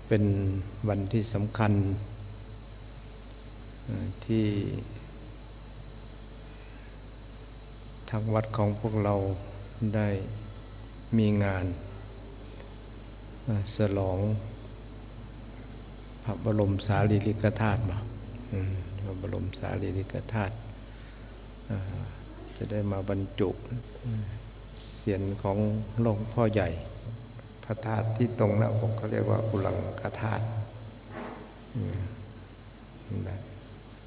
เป็นวันที่สำคัญที่ทางวัดของพวกเราได้มีงานฉลองพระบรมสารีริกธาตุพระบรมสารีริกธาตุจะได้มาบรรจุเสียนของหลวงพ่อใหญ่พระธาตุที่ตรงหน้าอกเขาเรียกว่าอุลังคธาตุ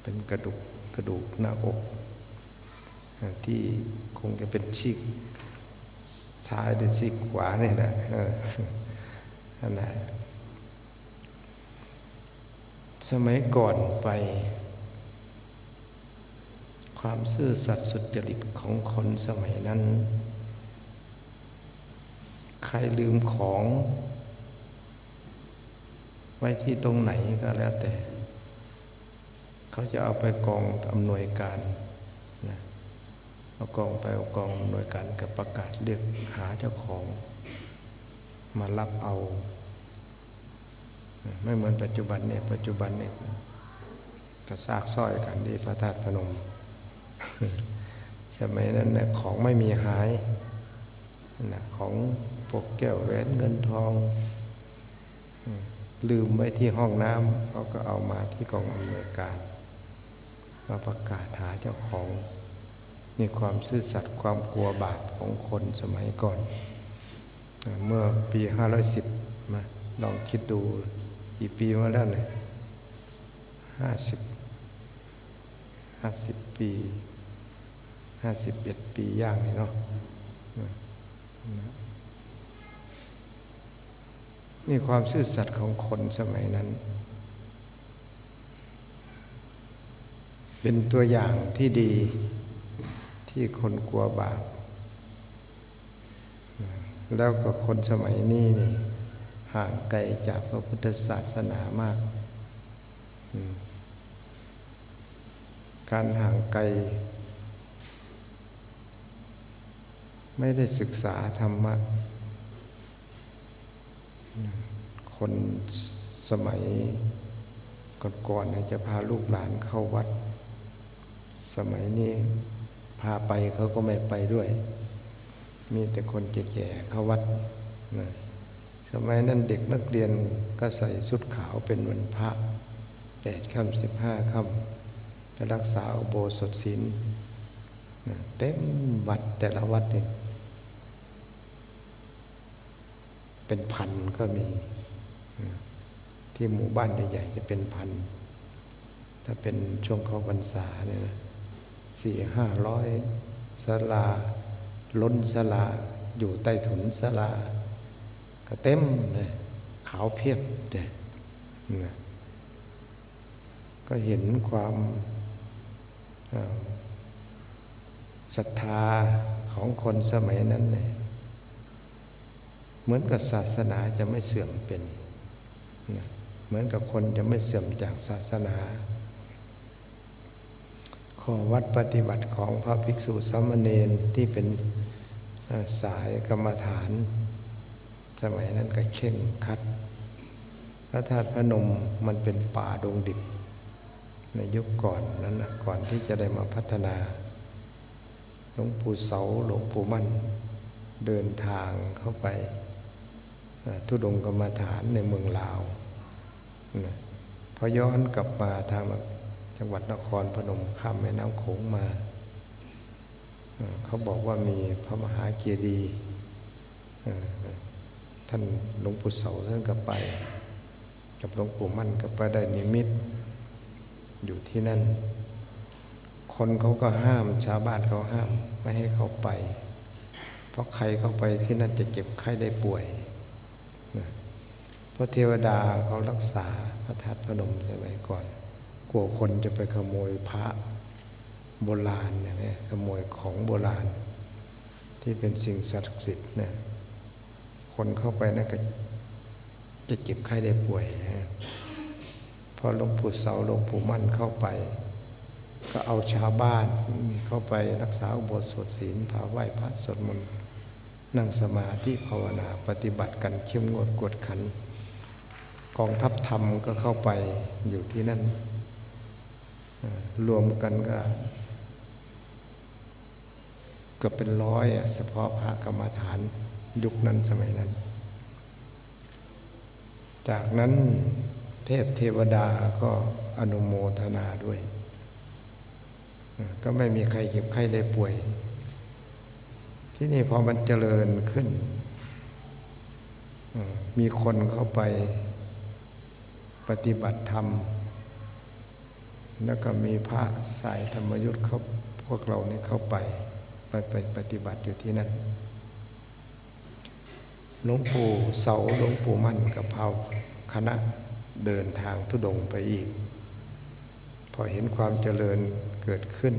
เป็นกระดูกหน้าอกที่คงจะเป็นซีกซ้ายหรือซีกขวาเนี่ยนะนั่นแหละสมัยก่อนไปความซื่อสัตย์สุจริตของคนสมัยนั้นใครลืมของไว้ที่ตรงไหนก็แล้วแต่เขาจะเอาไปกองอำนวยการนะเอากองไปเอากองอำนวยการกับประกาศเรียกหาเจ้าของมารับเอาไม่เหมือนปัจจุบันเนี่ยปัจจุบันเนี่ยกระซากซ้อยกันที่พระธาตุพนม สมัยนั้นเนี่ยของไม่มีหายนะของพวกแก้วแหวนเงินทองลืมไว้ที่ห้องน้ำเขาก็เอามาที่กองอำนวยการมาประกาศหาเจ้าของนี่ความซื่อสัตย์ความกลัวบาปของคนสมัยก่อนเมื่อปี510มาลองคิดดูกี่ปีมาแล้วเนี่ย50 ปี51 ปีย่างเลยเนาะนี่ความซื่อสัตย์ของคนสมัยนั้นเป็นตัวอย่างที่ดีที่คนกลัวบาปแล้วก็คนสมัยนี้นี่ห่างไกลจากพระพุทธศาสนามากการห่างไกลไม่ได้ศึกษาธรรมะคนสมัยก่อนๆจะพาลูกหลานเข้าวัดสมัยนี้พาไปเขาก็ไม่ไปด้วยมีแต่คนแก่ๆเข้าวัดนะสมัยนั้นเด็กนักเรียนก็ใส่ชุดขาวเป็นวันพระ8 ค่ำ 15 ค่ำไปรักษาอุโบสถศีลเต็มวัดแต่ละวัดเนี่ยเป็นพันก็มีที่หมู่บ้านใหญ่ๆจะเป็นพันถ้าเป็นช่วงเข้าพรรษาเนี่ยนะ400-500ศาลาล้นศาลาอยู่ใต้ถุนศาลาก็เต็มเลยขาวเพียบเลยนะก็เห็นความศรัทธาของคนสมัยนั้นเลยเหมือนกับศาสนาจะไม่เสื่อมเป็นนะเหมือนกับคนจะไม่เสื่อมจากศาสนาข้อวัดปฏิบัติของพระภิกษุสามเณรที่เป็นสายกรรมฐานสมัยนั้นก็เข่งครัดพระธาตุพนมมันเป็นป่าดงดิบในยุคก่อนนั้นนะก่อนที่จะได้มาพัฒนาหลวงปู่เสาหลวงปู่มั่นเดินทางเข้าไปธุดงค์กรรมฐานในเมืองลาวพอย้อนกลับมาทางจังหวัดนครพนมข้ามแม่น้ำโขงมาเขาบอกว่ามีพระมหาเจดีย์ท่านหลวงปู่เสาท่านก็ไปกับหลวงปู่มั่นก็ไปได้นิมิตอยู่ที่นั่นคนเขาก็ห้ามชาวบ้านเขาห้ามไม่ให้เขาไปเพราะใครเข้าไปที่นั่นจะเจ็บไข้ได้ป่วยเพราะเทวดาเขารักษาพระธาตุพนมสมัยก่อนกลัวคนจะไปขโมยพระโบราณเนี่ยขโมยของโบราณที่เป็นสิ่งศักดิ์สิทธิ์เนี่ยคนเข้าไปนั่นก็จะเจ็บไข้ได้ป่วยพอหลวงปู่เสาหลวงปู่มั่นเข้าไปก็เอาชาวบ้านเข้าไปรักษาอุโบสถศีลพาไหว้พระสวดมนต์นั่งสมาธิภาวนาปฏิบัติกันเข้มงวดกวดขัน กองทัพธรรมก็เข้าไปอยู่ที่นั่นรวมกันก็เกือบเป็นร้อยเฉพาะพระกรรมฐานยุคนั้นสมัยนั้นจากนั้นเทพเทวดาก็อนุโมทนาด้วยก็ไม่มีใครเจ็บไข้ได้ป่วยที่นี่พอมันเจริญขึ้นมีคนเข้าไปปฏิบัติธรรมแล้วก็มีพระสายธรรมยุทธ์เขาพวกเรานี่เข้าไปปฏิบัติอยู่ที่นั่นหลวงปู่เสาหลวงปู่มั่นกับเผ่าคณะเดินทางธุดงค์ไปอีกพอเห็นความเจริญเกิดขึ้น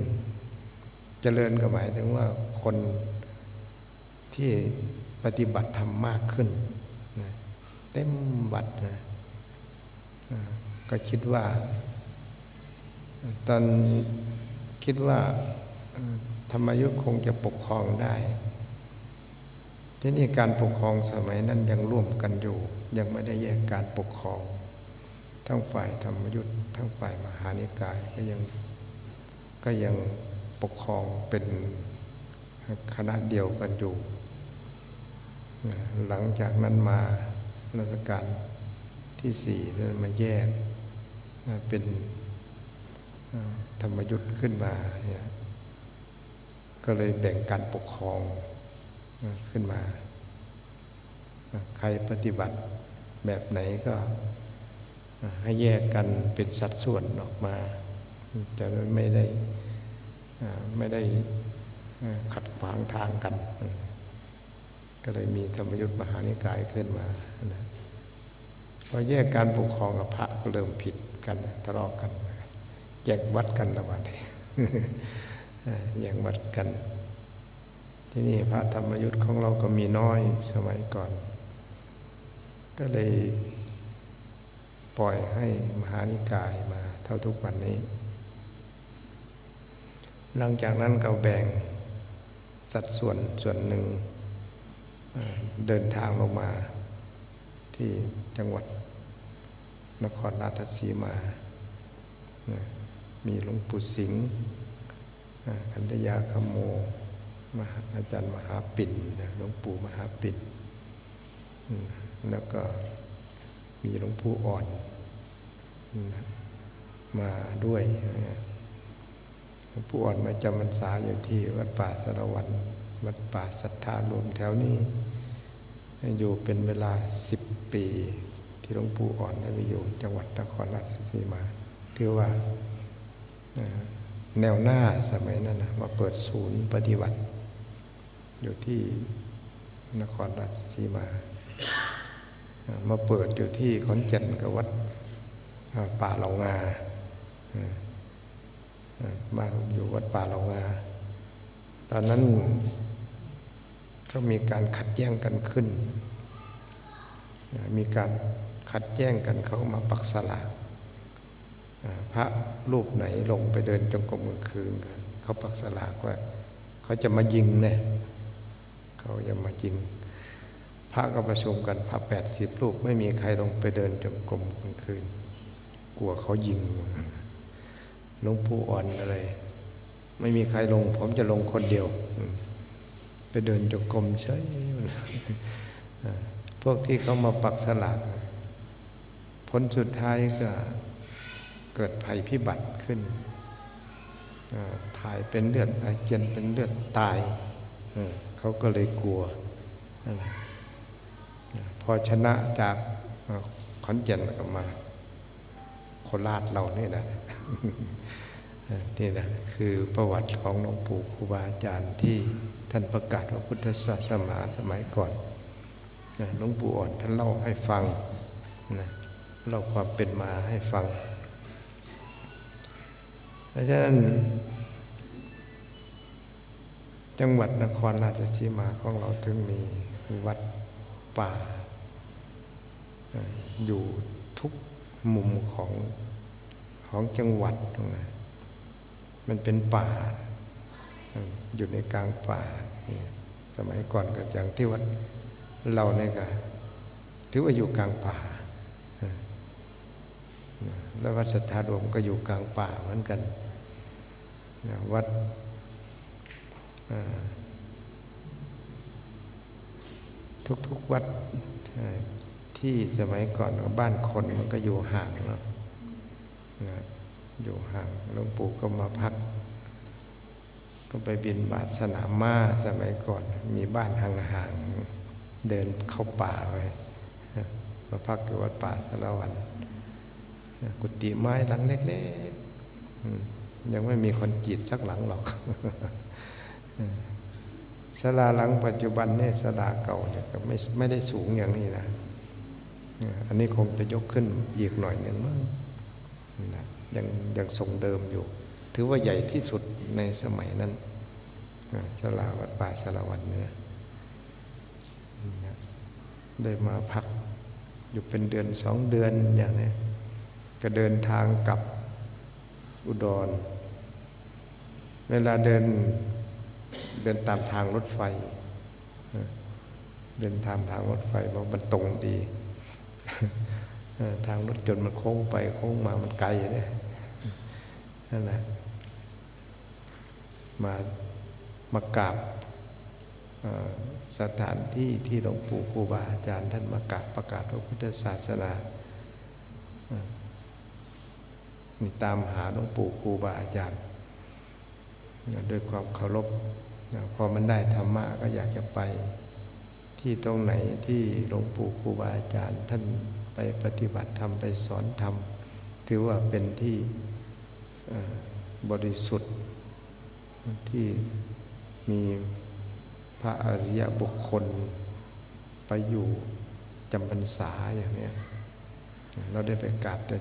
เจริญก็หมายถึงว่าคนที่ปฏิบัติธรรมมากขึ้นเต็มวัดนะก็คิดว่าตอนคิดว่าธรรมยุทธ์คงจะปกครองได้ที่นี่การปกครองสมัยนั้นยังร่วมกันอยู่ยังไม่ได้แยกการปกครองทั้งฝ่ายธรรมยุทธ์ทั้งฝ่ายมหานิกายก็ยังปกครองเป็นคณะเดียวกันอยู่หลังจากนั้นมารัชกาลที่สี่มาแยกเป็นธรรมยุทธ์ขึ้นมาเนี่ยก็เลยแบ่งการปกครองขึ้นมาใครปฏิบัติแบบไหนก็ให้แยกกันเป็นสัดส่วนออกมาจะไม่ได้ขัดขวางทางกันก็เลยมีธรรมยุทธ์มหานิกายขึ้นมาพอแยกการปกครองกับพระก็เริ่มผิดกันทะเลาะกันแยกวัดกันระหว่างนี้แยกวัดกันที่นี่พระธรรมยุทธ์ของเราก็มีน้อยสมัยก่อนก็เลยปล่อยให้มหานิกายมาเท่าทุกวันนี้หลังจากนั้นก็แบ่งสัดส่วนหนึ่งเดินทางลงมาที่จังหวัดนครราชสีมามีหลวงปู่สิงห์คันธยาคโมอาจารย์มหาปิ่นหลวงปู่มหาปิ่นแล้วก็มีหลวงปู่อ่อนมาด้วยหลวงปู่อ่อนมาจำพรรษาอยู่ที่วัดป่าสารวัตรวัดป่าศรัทธารวมแถวนี้อยู่เป็นเวลา10 ปีที่หลวงปู่อ่อนได้ไปอยู่จังหวัดนครราชสีมาถือว่าแนวหน้าสมัยนั้นมาเปิดศูนย์ปฏิบัติอยู่ที่นครราชสีมามาเปิดอยู่ที่ขอนแก่นกับวัดป่าเหล่างาบ้านอยู่วัดป่าเหล่างาตอนนั้นก็มีการขัดแย้งกันขึ้นมีการขัดแย้งกันเขามาปักสลากพระรูปไหนลงไปเดินจงกรมกลางคืนเขาปักสลากว่าเขาจะมายิงเนี่ยเขาจะมายิงพระก็ประชุมกันพระ80 รูปไม่มีใครลงไปเดินจงกรมกลางคืนกลัวเขายิงหลวงปู่อ่อนอะไรไม่มีใครลงผมจะลงคนเดียวไปเดินจงกรมเฉยพวกที่เขามาปักสลากผลสุดท้ายก็เกิดภัยพิบัติขึ้นถ่ายเป็นเลือดอาเจียนเป็นเลือดตายเขาก็เลยกลัวพอชนะจากขอนแก่นก็มาโคราชเรานี่นะนี่นะคือประวัติของหลวงปู่ครูบาอาจารย์ที่ท่านประกาศว่าพุทธศาสนาสมัยก่อนหลวงปู่อ่อนท่านเล่าให้ฟังเล่าความเป็นมาให้ฟังเพราะฉะนั้นจังหวัดนครราชสีมาของเราถึงมีวัดป่าอยู่ทุกมุมของจังหวัดตรงนั้นมันเป็นป่าอยู่ในกลางป่าสมัยก่อนก็อย่างที่วัดเราเนี่ยก็ถือว่าอยู่กลางป่า แล้ววัดสัทธารวมก็อยู่กลางป่าเหมือนกันวัดทุกๆวัดที่สมัยก่อนบ้านคนมันก็อยู่ห่างเนาะอยู่ห่างหลวงปู่ก็มาพักก็ไปบิณฑบาตสนามม้าสมัยก่อนมีบ้านห่างๆเดินเข้าป่าไปมาพักอยู่วัดป่าสารวันกุฏิไม้หลังเล็กๆยังไม่มีคนจีดสักหลังหรอกศาลาหลังปัจจุบันเนี่ยศาลาเก่าเนี่ยก็ไม่ได้สูงอย่างนี้นะอันนี้คงจะยกขึ้นอีกหน่อยนึงมั้งนะยังทรงเดิมอยู่ถือว่าใหญ่ที่สุดในสมัยนั้นศาลาวัดป่าสารวันเนี่ยได้มาพักอยู่เป็นเดือน2 เดือนอย่างนี้ก็เดินทางกลับอุดรเวลาเดินตามทางรถไฟเดินทางรถไฟเพราะมันตรงดีทางรถยนต์มันโค้งไปโค้งมามันไกลเนี่ยนั่นแหละมากราบสถานที่ที่หลวงปู่ครูบาอาจารย์ท่านมากราบประกาศพระพุทธศาสนามีตามหาหลวงปู่ครูบาอาจารย์ด้วยความเคารพพอมันได้ธรรมะก็อยากจะไปที่ตรงไหนที่หลวงปู่ครูบาอาจารย์ท่านไปปฏิบัติธรรมไปสอนธรรมถือว่าเป็นที่บริสุทธิ์ที่มีพระอริยบุคคลไปอยู่จำพรรษาอย่างนี้เราได้ไปกราบแต่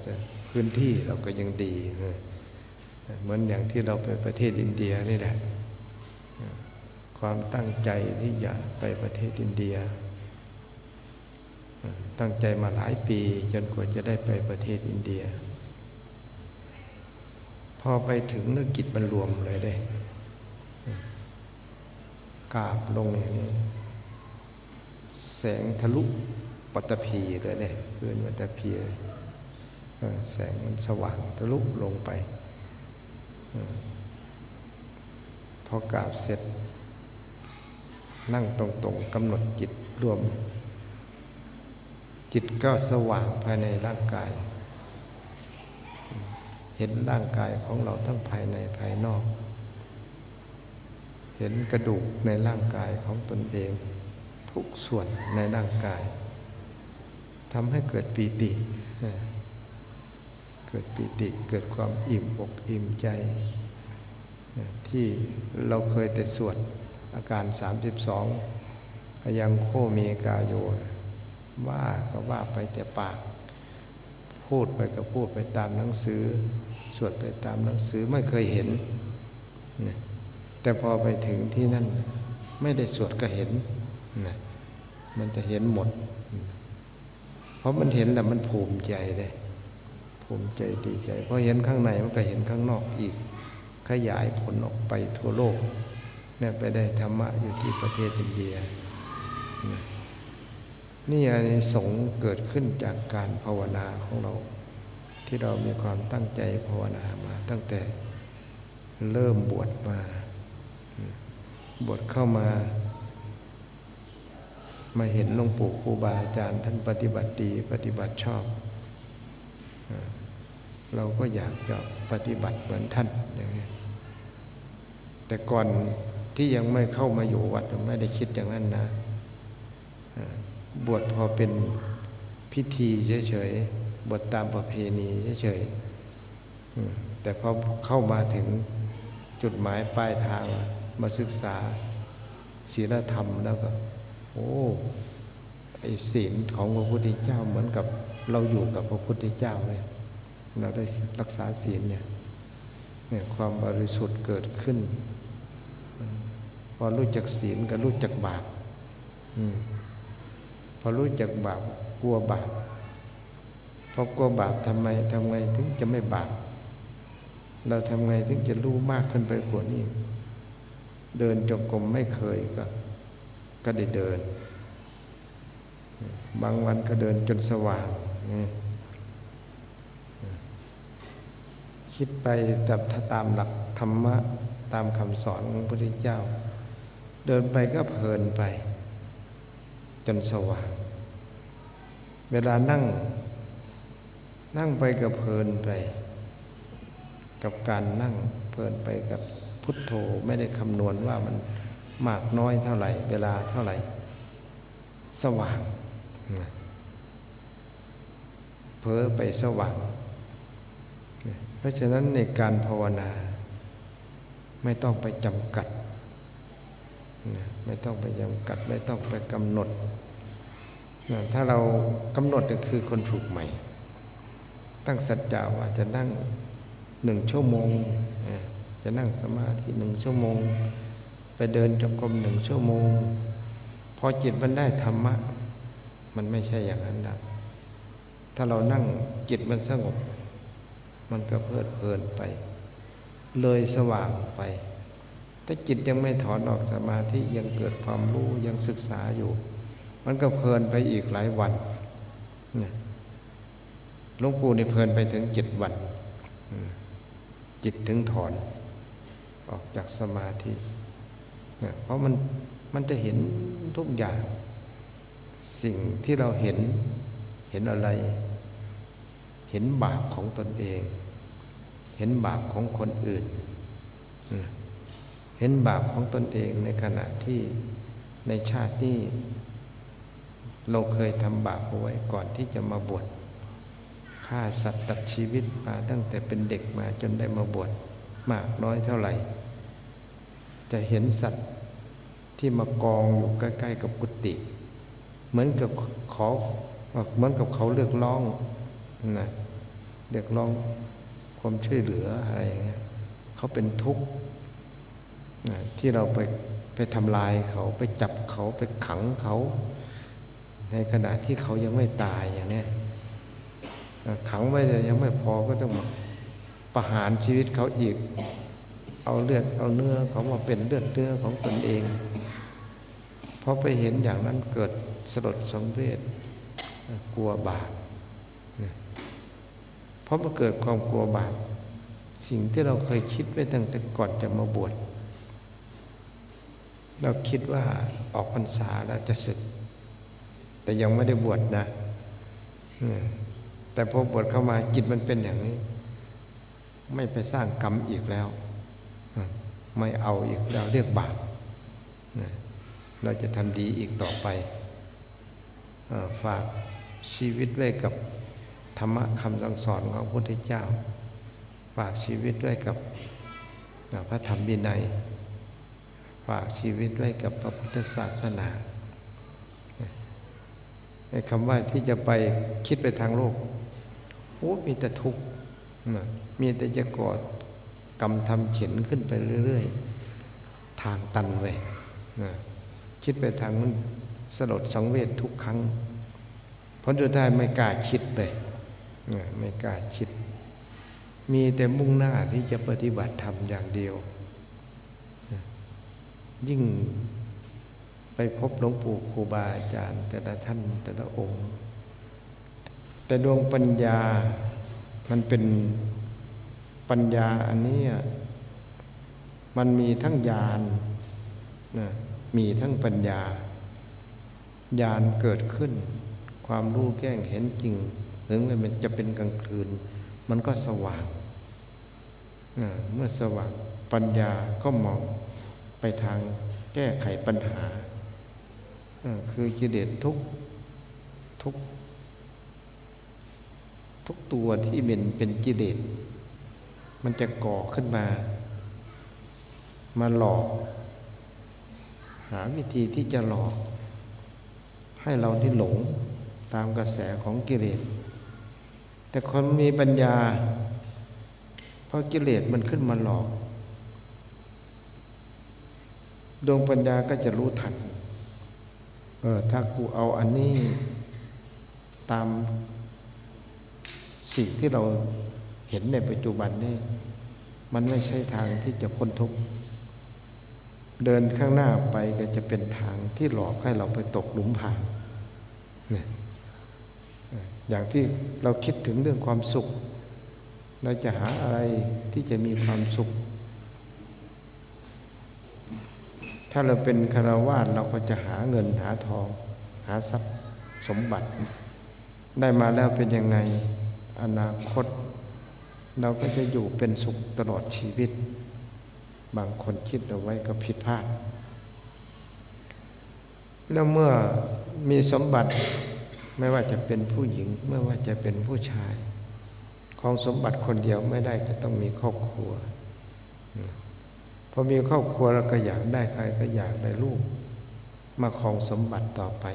พื้นที่เราก็ยังดีเหมือนอย่างที่เราไปประเทศอินเดียนี่แหละความตั้งใจที่อยากไปประเทศอินเดียตั้งใจมาหลายปีจนกว่าจะได้ไปประเทศอินเดียพอไปถึงนึกจิตมันรวมเลยได้กราบลงอย่างนี้แสงทะลุปัตตภีเลยเนี่ยพื้นปัตตภีแสงมันสว่างทะลุลงไปพอกราบเสร็จนั่งตรงๆกำหนดจิตรวมจิตก็สว่างภายในร่างกายเห็นร่างกายของเราทั้งภายในภายนอกเห็นกระดูกในร่างกายของตนเองทุกส่วนในร่างกายทำให้เกิดปีติเกิดปีติเกิดความอิ่มอกอิ่มใจที่เราเคยแต่สวดอาการ32ก็ยังโคเมกาโยว่าก็ว่าไปแต่ปากพูดไปก็พูดไปตามหนังสือสวดไปตามหนังสือไม่เคยเห็นแต่พอไปถึงที่นั่นไม่ได้สวดก็เห็นมันจะเห็นหมดเพราะมันเห็นแล้วมันภูมิใจเลยภูมิใจดีใจเพราะเห็นข้างในมันก็เห็นข้างนอกอีกขยายผลออกไปทั่วโลกเนี่ยไปได้ธรรมะอยู่ที่ประเทศอินเดียนี่อานิสงส์เกิดขึ้นจากการภาวนาของเราที่เรามีความตั้งใจภาวนามาตั้งแต่เริ่มบวชมาบวชเข้ามาเห็นหลวงปู่ครูบาอาจารย์ท่านปฏิบัติดีปฏิบัติชอบเราก็อยากจะปฏิบัติเหมือนท่านอย่างนี้แต่ก่อนที่ยังไม่เข้ามาอยู่วัดไม่ได้คิดอย่างนั้นนะบวชพอเป็นพิธีเฉยๆบวชตามประเพณีเฉยๆแต่พอเข้ามาถึงจุดหมายปลายทางมาศึกษาศีลธรรมแล้วก็โอ้ไอ้ศีลของพระพุทธเจ้าเหมือนกับเราอยู่กับพระพุทธเจ้าเลยเราได้รักษาศีลเนี่ยความบริสุทธิ์เกิดขึ้นพอรู้จักศีลก็รู้จักบาปพอรู้จักบาปกลัวบาปพอกลัวบาปทำไงถึงจะไม่บาปเราทำไงถึงจะรู้มากขึ้นไปกว่านี้เดินจงกรมไม่เคยก็ได้เดินบางวันก็เดินจนสว่าง คิดไปแต่ถ้าตามหลักธรรมะตามคำสอนของพระพุทธเจ้าเดินไปก็เพลินไปจนสว่างเวลานั่งไปก็เพลินไปกับการนั่งเพลินไปกับพุทโธไม่ได้คำนวณว่ามันมากน้อยเท่าไหร่เวลาเท่าไหร่สว่างเพ้อไปสว่างเพราะฉะนั้นในการภาวนาไม่ต้องไปจำกัดไม่ต้องไปจำกัดไม่ต้องไปกำหนดถ้าเรากำหนดก็คือคนถูกใหม่ตั้งสัจจะว่าจะนั่ง1 ชั่วโมงจะนั่งสมาธิ1 ชั่วโมงไปเดินจงกรม1 ชั่วโมงพอจิตมันได้ธรรมะมันไม่ใช่อย่างนั้นนะถ้าเรานั่งจิตมันสงบมันก็เพลิดเพลินไปเลยสว่างไปถ้าจิตยังไม่ถอนออกสมาธิยังเกิดความรู้ยังศึกษาอยู่มันก็เพลินไปอีกหลายวันหลวงปู่นี่เพลินไปถึง7 วันจิตถึงถอนออกจากสมาธิเพราะมันจะเห็นทุกอย่างสิ่งที่เราเห็นอะไรเห็นบาปของตนเองเห็นบาปของคนอื่นเห็นบาปของตนเองในขณะที่ในชาตินี้เราเคยทำบาปเอาไว้ก่อนที่จะมาบวชฆ่าสัตว์ตัดชีวิตมาตั้งแต่เป็นเด็กมาจนได้มาบวชมากน้อยเท่าไหร่จะเห็นสัตว์ที่มากองอยู่ใกล้ๆกับกุฏิเหมือนกับเขาเรียกร้องนะเรียกร้องความช่วยเหลืออะไรอย่างเงี้ยเขาเป็นทุกข์ที่เราไปทำลายเขาไปจับเขาไปขังเขาในขณะที่เขายังไม่ตายอย่างนี้ขังไว้แต่ยังไม่พอก็ต้องมาประหารชีวิตเขาอีกเอาเลือดเอาเนื้อเขามาเป็นเลือดเนื้อของตนเองพอไปเห็นอย่างนั้นเกิดสลดสังเวชกลัวบาปเพราะมันเกิดความกลัวบาปสิ่งที่เราเคยคิดไว้ตั้งแต่ก่อนจะมาบวชเราคิดว่าออกพรรษาแล้วจะสึกแต่ยังไม่ได้บวชนะแต่พอบวชเข้ามาจิตมันเป็นอย่างนี้ไม่ไปสร้างกรรมอีกแล้วไม่เอาอีกแล้วเรียกบาปเราจะทำดีอีกต่อไปฝากชีวิตไว้กับธรรมะคำสั่งสอนของพระพุทธเจ้าฝากชีวิตไว้กับพระธรรมวินัยฝากชีวิตไว้กับพระพุทธศาสนาไอ้คำว่าที่จะไปคิดไปทางโลกโอ้มีแต่ทุกข์มีแต่จะก่อกรรมทำเข็นขึ้นไปเรื่อยๆทางตันไว้คิดไปทางมันสลดสังเวชทุกครั้งผลสุดท้ายไม่กล้าคิดไปไม่กล้าคิดมีแต่มุ่งหน้าที่จะปฏิบัติธรรมอย่างเดียวยิ่งไปพบหลวงปู่ครูบาอาจารย์แต่ละท่านแต่ละองค์แต่ดวงปัญญามันเป็นปัญญาอันนี้มันมีทั้งญาณมีทั้งปัญญาญาณเกิดขึ้นความรู้แจ้งเห็นจริงถึงแม้มันจะเป็นกลางคืนมันก็สว่างเมื่อสว่างปัญญาก็มองไปทางแก้ไขปัญหาคือกิเลสทุกตัวที่เป็นกิเลสมันจะก่อขึ้นมาหลอกหาวิธีที่จะหลอกให้เราที่หลงตามกระแสของกิเลสแต่คนมีปัญญาพอกิเลสมันขึ้นมาหลอกดวงปัญญาก็จะรู้ทันถ้ากูเอาอันนี้ตามสิ่งที่เราเห็นในปัจจุบันนี่มันไม่ใช่ทางที่จะพ้นทุกข์เดินข้างหน้าไปก็จะเป็นทางที่หลอกให้เราไปตกหลุมพรางเนี่ยอย่างที่เราคิดถึงเรื่องความสุข เราจะหาอะไรที่จะมีความสุขถ้าเราเป็นฆราวาสเราก็จะหาเงินหาทองหาทรัพย์สมบัติได้มาแล้วเป็นยังไงอนาคตเราก็จะอยู่เป็นสุขตลอดชีวิตบางคนคิดเอาไว้ก็ผิดพลาดแล้วเมื่อมีสมบัติไม่ว่าจะเป็นผู้หญิงไม่ว่าจะเป็นผู้ชายของสมบัติคนเดียวไม่ได้จะต้องมีครอบครัวพอมีครอบครัวแล้วก็อยากได้ใครก็อยากได้ลูกมาครองสมบัติต่อไป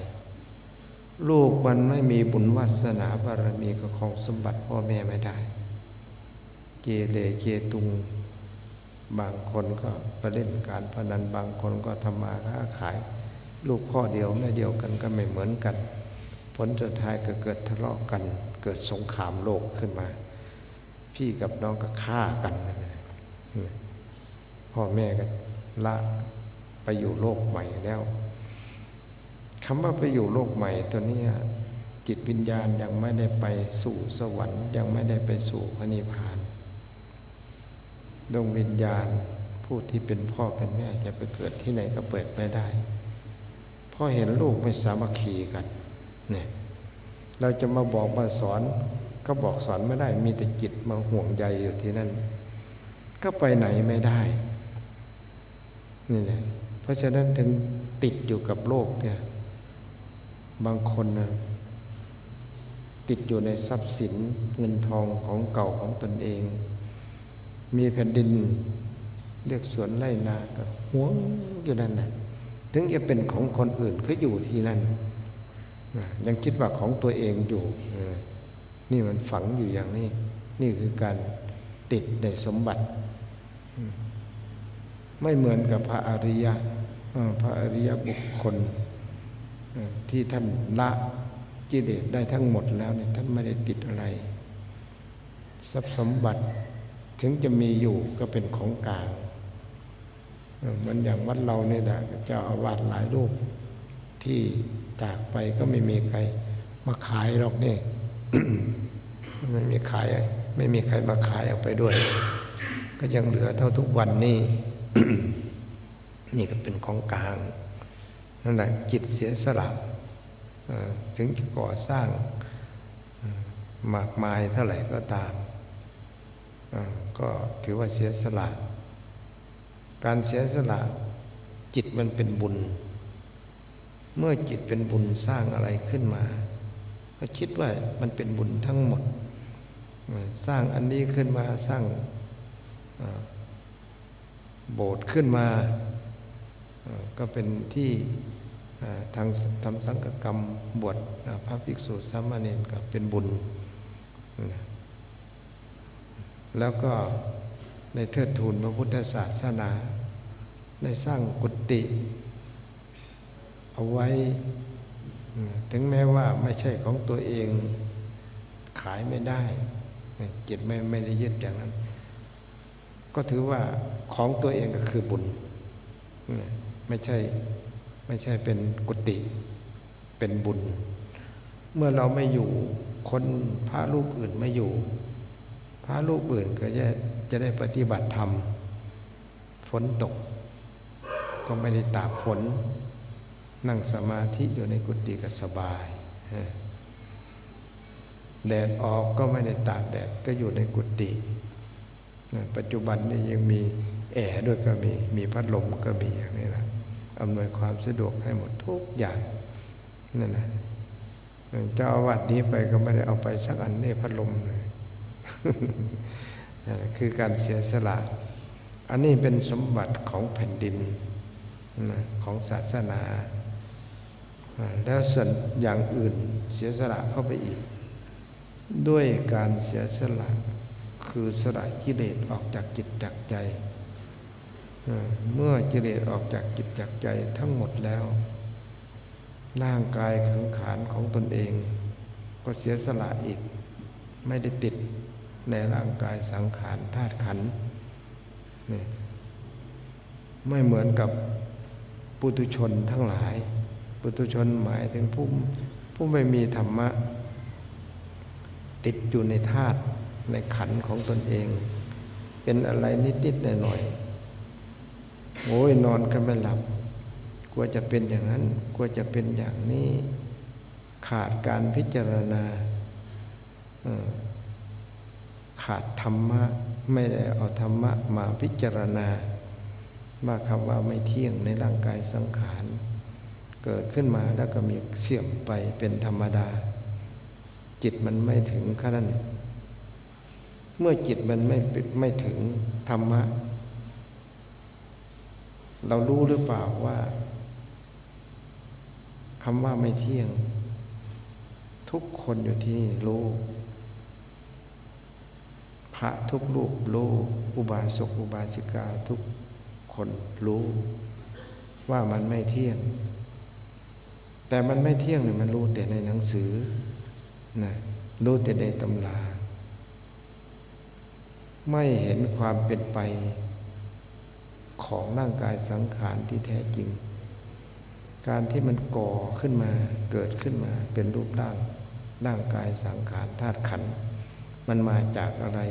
ลูกมันไม่มีบุญวาสนาบารมีก็ครองสมบัติพ่อแม่ไม่ได้เกเรเกตุงบางคนก็ไปเล่นการพนันบางคนก็ทำมาค้าขายลูกพ่อเดียวแม่เดียวกันก็ไม่เหมือนกันผลสุดท้ายก็เกิดทะเลาะกันเกิดสงครามโลกขึ้นมาพี่กับน้องก็ฆ่ากันพ่อแม่ก็ละไปอยู่โลกใหม่แล้วคำว่าไปอยู่โลกใหม่ตัวนี้จิตวิญญาณยังไม่ได้ไปสู่สวรรค์ยังไม่ได้ไปสู่พระนิพพานดวงวิญญาณผู้ที่เป็นพ่อเป็นแม่จะไปเกิดที่ไหนก็เปิดไม่ได้พ่อเห็นลูกไม่สามัคคีกันเนี่ยเราจะมาบอกมาสอนก็บอกสอนไม่ได้มีแต่จิตมาห่วงใยอยู่ที่นั่นก็ไปไหนไม่ได้นี่แหละเพราะฉะนั้นถึงติดอยู่กับโลกเนี่ยบางคนนะติดอยู่ในทรัพย์สินเงินทองของเก่าของตนเองมีแผ่นดินเรียกสวนไร่นาก็หวงอยู่นั่นแหละถึงจะเป็นของคนอื่นก็อยู่ที่นั่นยังคิดว่าของตัวเองอยู่นี่มันฝังอยู่อย่างนี้นี่คือการติดในสมบัติไม่เหมือนกับพระอริยะพระอริยบุคคลที่ท่านละกิเลสได้ทั้งหมดแล้วเนี่ยท่านไม่ได้ติดอะไรทรัพย์สมบัติถึงจะมีอยู่ก็เป็นของกลางมันอย่างวัดเราเนี่ยนะเจ้าอาวาสหลายรูปที่จากไปก็ไม่มีใครมาขายหรอกนี่ ไม่มีขายไม่มีใครมาขายเอาไปด้วยก็ยังเหลือเท่าทุกวันนี้ นี่ก็เป็นของกลางนั่นแหละจิตเสียสละถึงจะก่อสร้างมากมายเท่าไหร่ก็ตามก็ถือว่าเสียสละการเสียสละจิตมันเป็นบุญเมื่อจิตเป็นบุญสร้างอะไรขึ้นมาก็คิดว่ามันเป็นบุญทั้งหมดสร้างอันนี้ขึ้นมาสร้างโบสถ์ขึ้นมาก็เป็นที่ทางทำสังฆกรรมบวชพระภิกษุสามเณรก็เป็นบุญแล้วก็ได้เทิดทูนพระพุทธศาสนาได้สร้างกุฏิเอาไว้ถึงแม้ว่าไม่ใช่ของตัวเองขายไม่ได้จิตไม่ได้ยึดอย่างนั้นก็ถือว่าของตัวเองก็คือบุญไม่ใช่เป็นกุฏิเป็นบุญเมื่อเราไม่อยู่คนพระรูปอื่นไม่อยู่พระรูปอื่นก็จะได้ปฏิบัติธรรมฝนตกก็ไม่ได้ตากฝนนั่งสมาธิอยู่ในกุฏิก็สบายแดดออกก็ไม่ได้ตากแดดก็อยู่ในกุฏิปัจจุบันนี้ยังมีแอร์ด้วยก็มีพัดลมก็มีอย่างนี้นะอำนวยความสะดวกให้หมดทุกอย่างนั่นแหละเจ้าอาวาสนี้ไปก็ไม่ได้เอาไปสักอันนี่พัดลมเลย คือการเสียสละอันนี้เป็นสมบัติของแผ่นดินของศาสนาแล้วส่วนอย่างอื่นเสียสละเข้าไปอีกด้วยการเสียสละคือสละกิเลสออกจากจิตจากใจเมื่อกิเลสออกจากจิตจากใจทั้งหมดแล้วร่างกายขังขานของตนเองก็เสียสละอีกไม่ได้ติดในร่างกายสังขารธาตุขันธ์ไม่เหมือนกับปุถุชนทั้งหลายปุถุชนหมายถึงผู้ไม่มีธรรมะติดอยู่ในธาตุ ในขันธ์ของตนเองเป็นอะไรนิดๆหน่อยๆโอ้ยนอนก็ไม่หลับกลัวจะเป็นอย่างนั้นกลัวจะเป็นอย่างนี้ขาดการพิจารณาขาดธรรมะไม่ได้เอาธรรมะมาพิจารณาว่าคำว่าไม่เที่ยงในร่างกายสังขารเกิดขึ้นมาแล้วก็มีเสื่อมไปเป็นธรรมดาจิตมันไม่ถึงขั้นนั้นเมื่อจิตมันไม่ถึงธรรมะเรารู้หรือเปล่าว่าคำว่าไม่เที่ยงทุกคนอยู่ที่นี่รู้พระทุกรูปรู้อุบาสกอุบาสิกาทุกคนรู้ว่ามันไม่เที่ยงแต่มันไม่เที่ยงเนี่ยมันรู้แต่ในหนังสือนะรู้แต่ในตำราไม่เห็นความเป็นไปของร่างกายสังขารที่แท้จริงการที่มันก่อขึ้นมาเกิดขึ้นมาเป็นรูปร่างกายสังขารธาตุขันธ์มันมาจากอะไร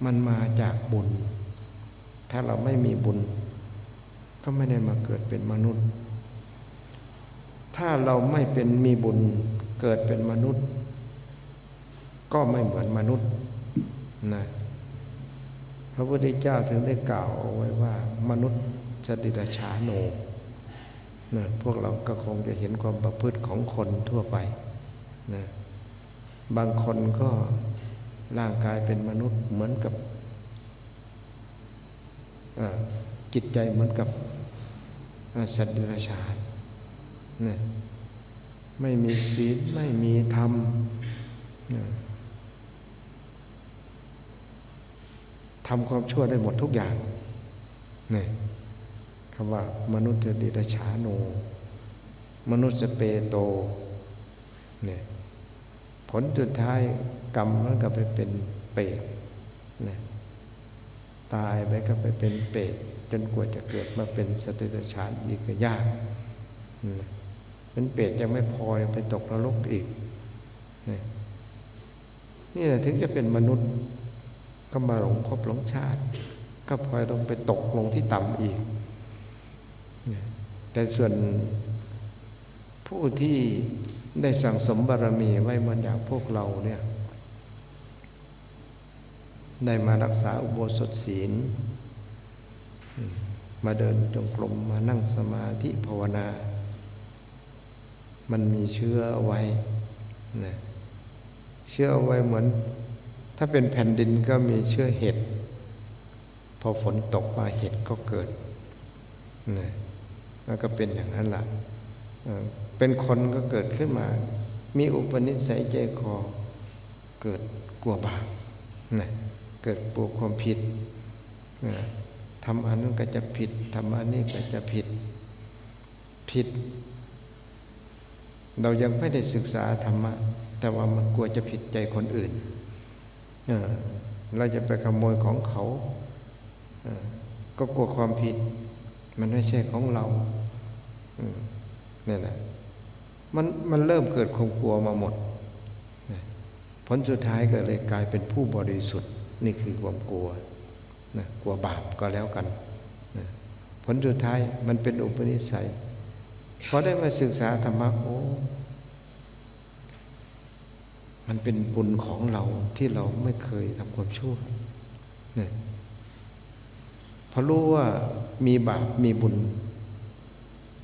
มันมาจากบุญถ้าเราไม่มีบุญก็ไม่ได้มาเกิดเป็นมนุษย์ถ้าเราไม่เป็นมีบุญเกิดเป็นมนุษย์ก็ไม่เหมือนมนุษย์นะพระพุทธเจ้าถึงได้กล่าวเอาไว้ว่ามนุษย์สติรชาโนนะพวกเราก็คงจะเห็นความประพฤติของคนทั่วไปนะบางคนก็ร่างกายเป็นมนุษย์เหมือนกับจิตใจเหมือนกับสัตว์เดรัจฉานนะไม่มีศีลไม่มีธรรมนะทำความชั่วได้หมดทุกอย่างนี่คำว่ามนุษย์เดรัจฉาโนมนุษย์สเปโตเนี่ยผลสุดท้ายกรรมมันก็ไปเป็นเปรตเนี่ยตายไปก็ไปเป็นเปรตจนกว่าจะเกิดมาเป็นสัตว์เดรัจฉานอีกก็ยากเป็นเปรตยังไม่พอยังไปตกนรกอีกนี่แหละถึงจะเป็นมนุษย์ก็มาหลงภพหลงชาติก็พลอยลงไปตกลงที่ต่ำอีกแต่ส่วนผู้ที่ได้สั่งสมบารมีไว้เหมือนอย่างพวกเราเนี่ยได้มารักษาอุโบสถศีลมาเดินจงกรมมานั่งสมาธิภาวนามันมีเชื้อเอาไว้นะเชื้อเอาไว้เหมือนถ้าเป็นแผ่นดินก็มีเชื้อเห็ดพอฝนตกมาเห็ดก็เกิดนะแล้วก็เป็นอย่างนั้นล่ะเป็นคนก็เกิดขึ้นมามีอุปนิสัยใจคอเกิดกลัวบาปนะเกิดกลัวความผิดทำอันนั้นก็จะผิดทำอันนี้ก็จะผิดเรายังไม่ได้ศึกษาธรรมะแต่ว่ามันกลัวจะผิดใจคนอื่นเราจะไปขโมยของเขาก็กลัวความผิดมันไม่ใช่ของเรานี่แหละมันเริ่มเกิดความกลัวมาหมดผลสุดท้ายก็เลยกลายเป็นผู้บริสุทธิ์นี่คือความกลัวกลัวบาปก็แล้วกันผลสุดท้ายมันเป็นอุปนิสัยพอได้มาศึกษาธรรมะโอ้มันเป็นบุญของเราที่เราไม่เคยทำความชั่วพอรู้ว่ามีบาปมีบุญ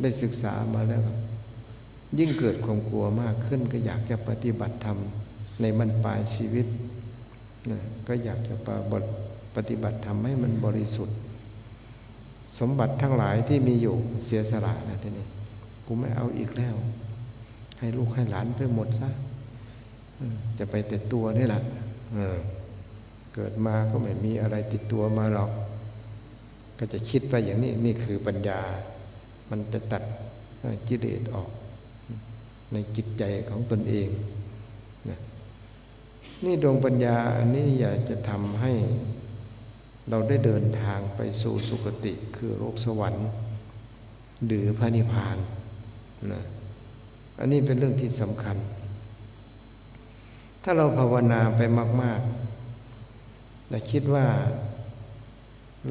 ได้ศึกษามาแล้วยิ่งเกิดความกลัวมากขึ้นก็อยากจะปฏิบัติธรรมในบรรปลายชีวิตก็อยากจะปฏิบัติธรรมให้มันบริสุทธิ์สมบัติทั้งหลายที่มีอยู่เสียสละนะทีนี้กูไม่เอาอีกแล้วให้ลูกให้หลานไปหมดซะจะไปแต่ตัวนี่แหละเกิดมาก็ไม่มีอะไรติดตัวมาหรอกก็จะคิดไปอย่างนี้นี่คือปัญญามันจะตัดกิเลสออกในจิตใจของตนเองนี่ดวงปัญญาอันนี้อยากจะทำให้เราได้เดินทางไปสู่สุคติคือโลกสวรรค์หรือพระนิพพานนะอันนี้เป็นเรื่องที่สำคัญ ถ้าเราภาวนาไปมากๆแต่คิดว่า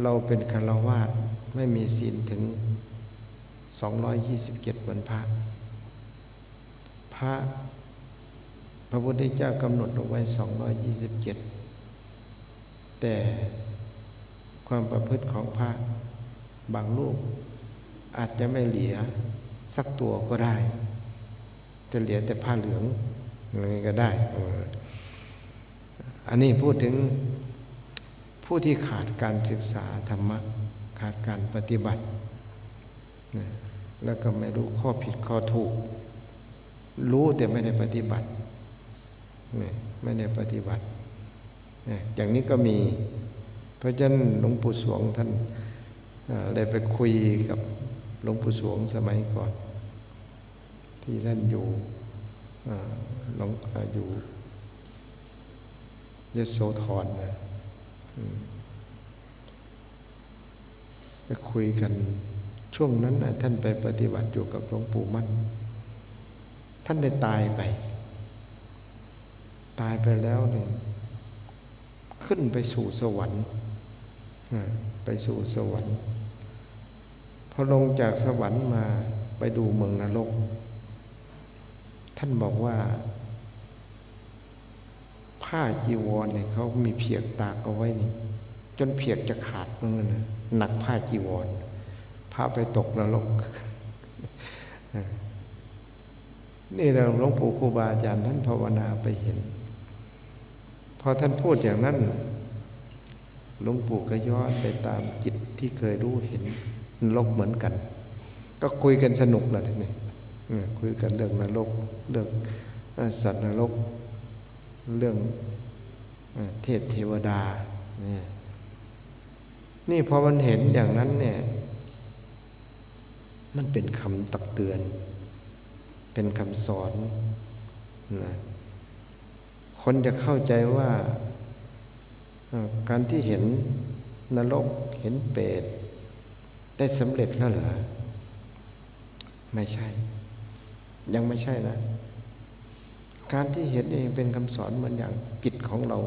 เราเป็นฆราวาสไม่มีศีลถึง227วันพระพระพุทธเจ้ากำหนดเอาไว้227แต่ความประพฤติของพระบางรูปอาจจะไม่เหลือสักตัวก็ได้แต่เหลือแต่ผ้าเหลืองอะไรก็ได้อันนี้พูดถึงผู้ที่ขาดการศึกษาธรรมะขาดการปฏิบัติแล้วก็ไม่รู้ข้อผิดข้อถูกรู้แต่ไม่ได้ปฏิบัติไม่ได้ปฏิบัติอย่างนี้ก็มีเพราะฉะนั้นหลวงปู่สวงท่านเลยไปคุยกับหลวงปู่สวงสมัยก่อนที่ท่านอยู่อยู่ยโสธรนะไปคุยกันช่วงนั้นนะท่านไปปฏิบัติอยู่กับหลวงปู่มั่นท่านได้ตายไปแล้วเนี่ยขึ้นไปสู่สวรรค์ไปสู่สวรรค์พอลงจากสวรรค์มาไปดูเมืองนรกท่านบอกว่าผ้าจีวรเนี่ยเขามีเพียกตากเอาไว้นี่จนเพียกจะขาดนั่นนะหนักผ้าจีวรพาไปตกนรกนี่เราหลวงปู่ครูบาอาจารย์ท่านภาวนาไปเห็นพอท่านพูดอย่างนั้นหลวงปู่ก็ย้อนไปตามจิตที่เคยรู้เห็นนรกเหมือนกันก็คุยกันสนุกเลยนี่คุยกันเรื่องนรกเรื่องสัตว์นรกเรื่องเทพเทวดานี่พอมันเห็นอย่างนั้นเนี่ยมันเป็นคำตักเตือนเป็นคำสอนนะคนจะเข้าใจว่าการที่เห็นนรกเห็นเปรตได้สำเร็จแล้วเหรอไม่ใช่ยังไม่ใช่นะการที่เห็นเองเป็นคำสอนเหมือนอย่างจิตของเรา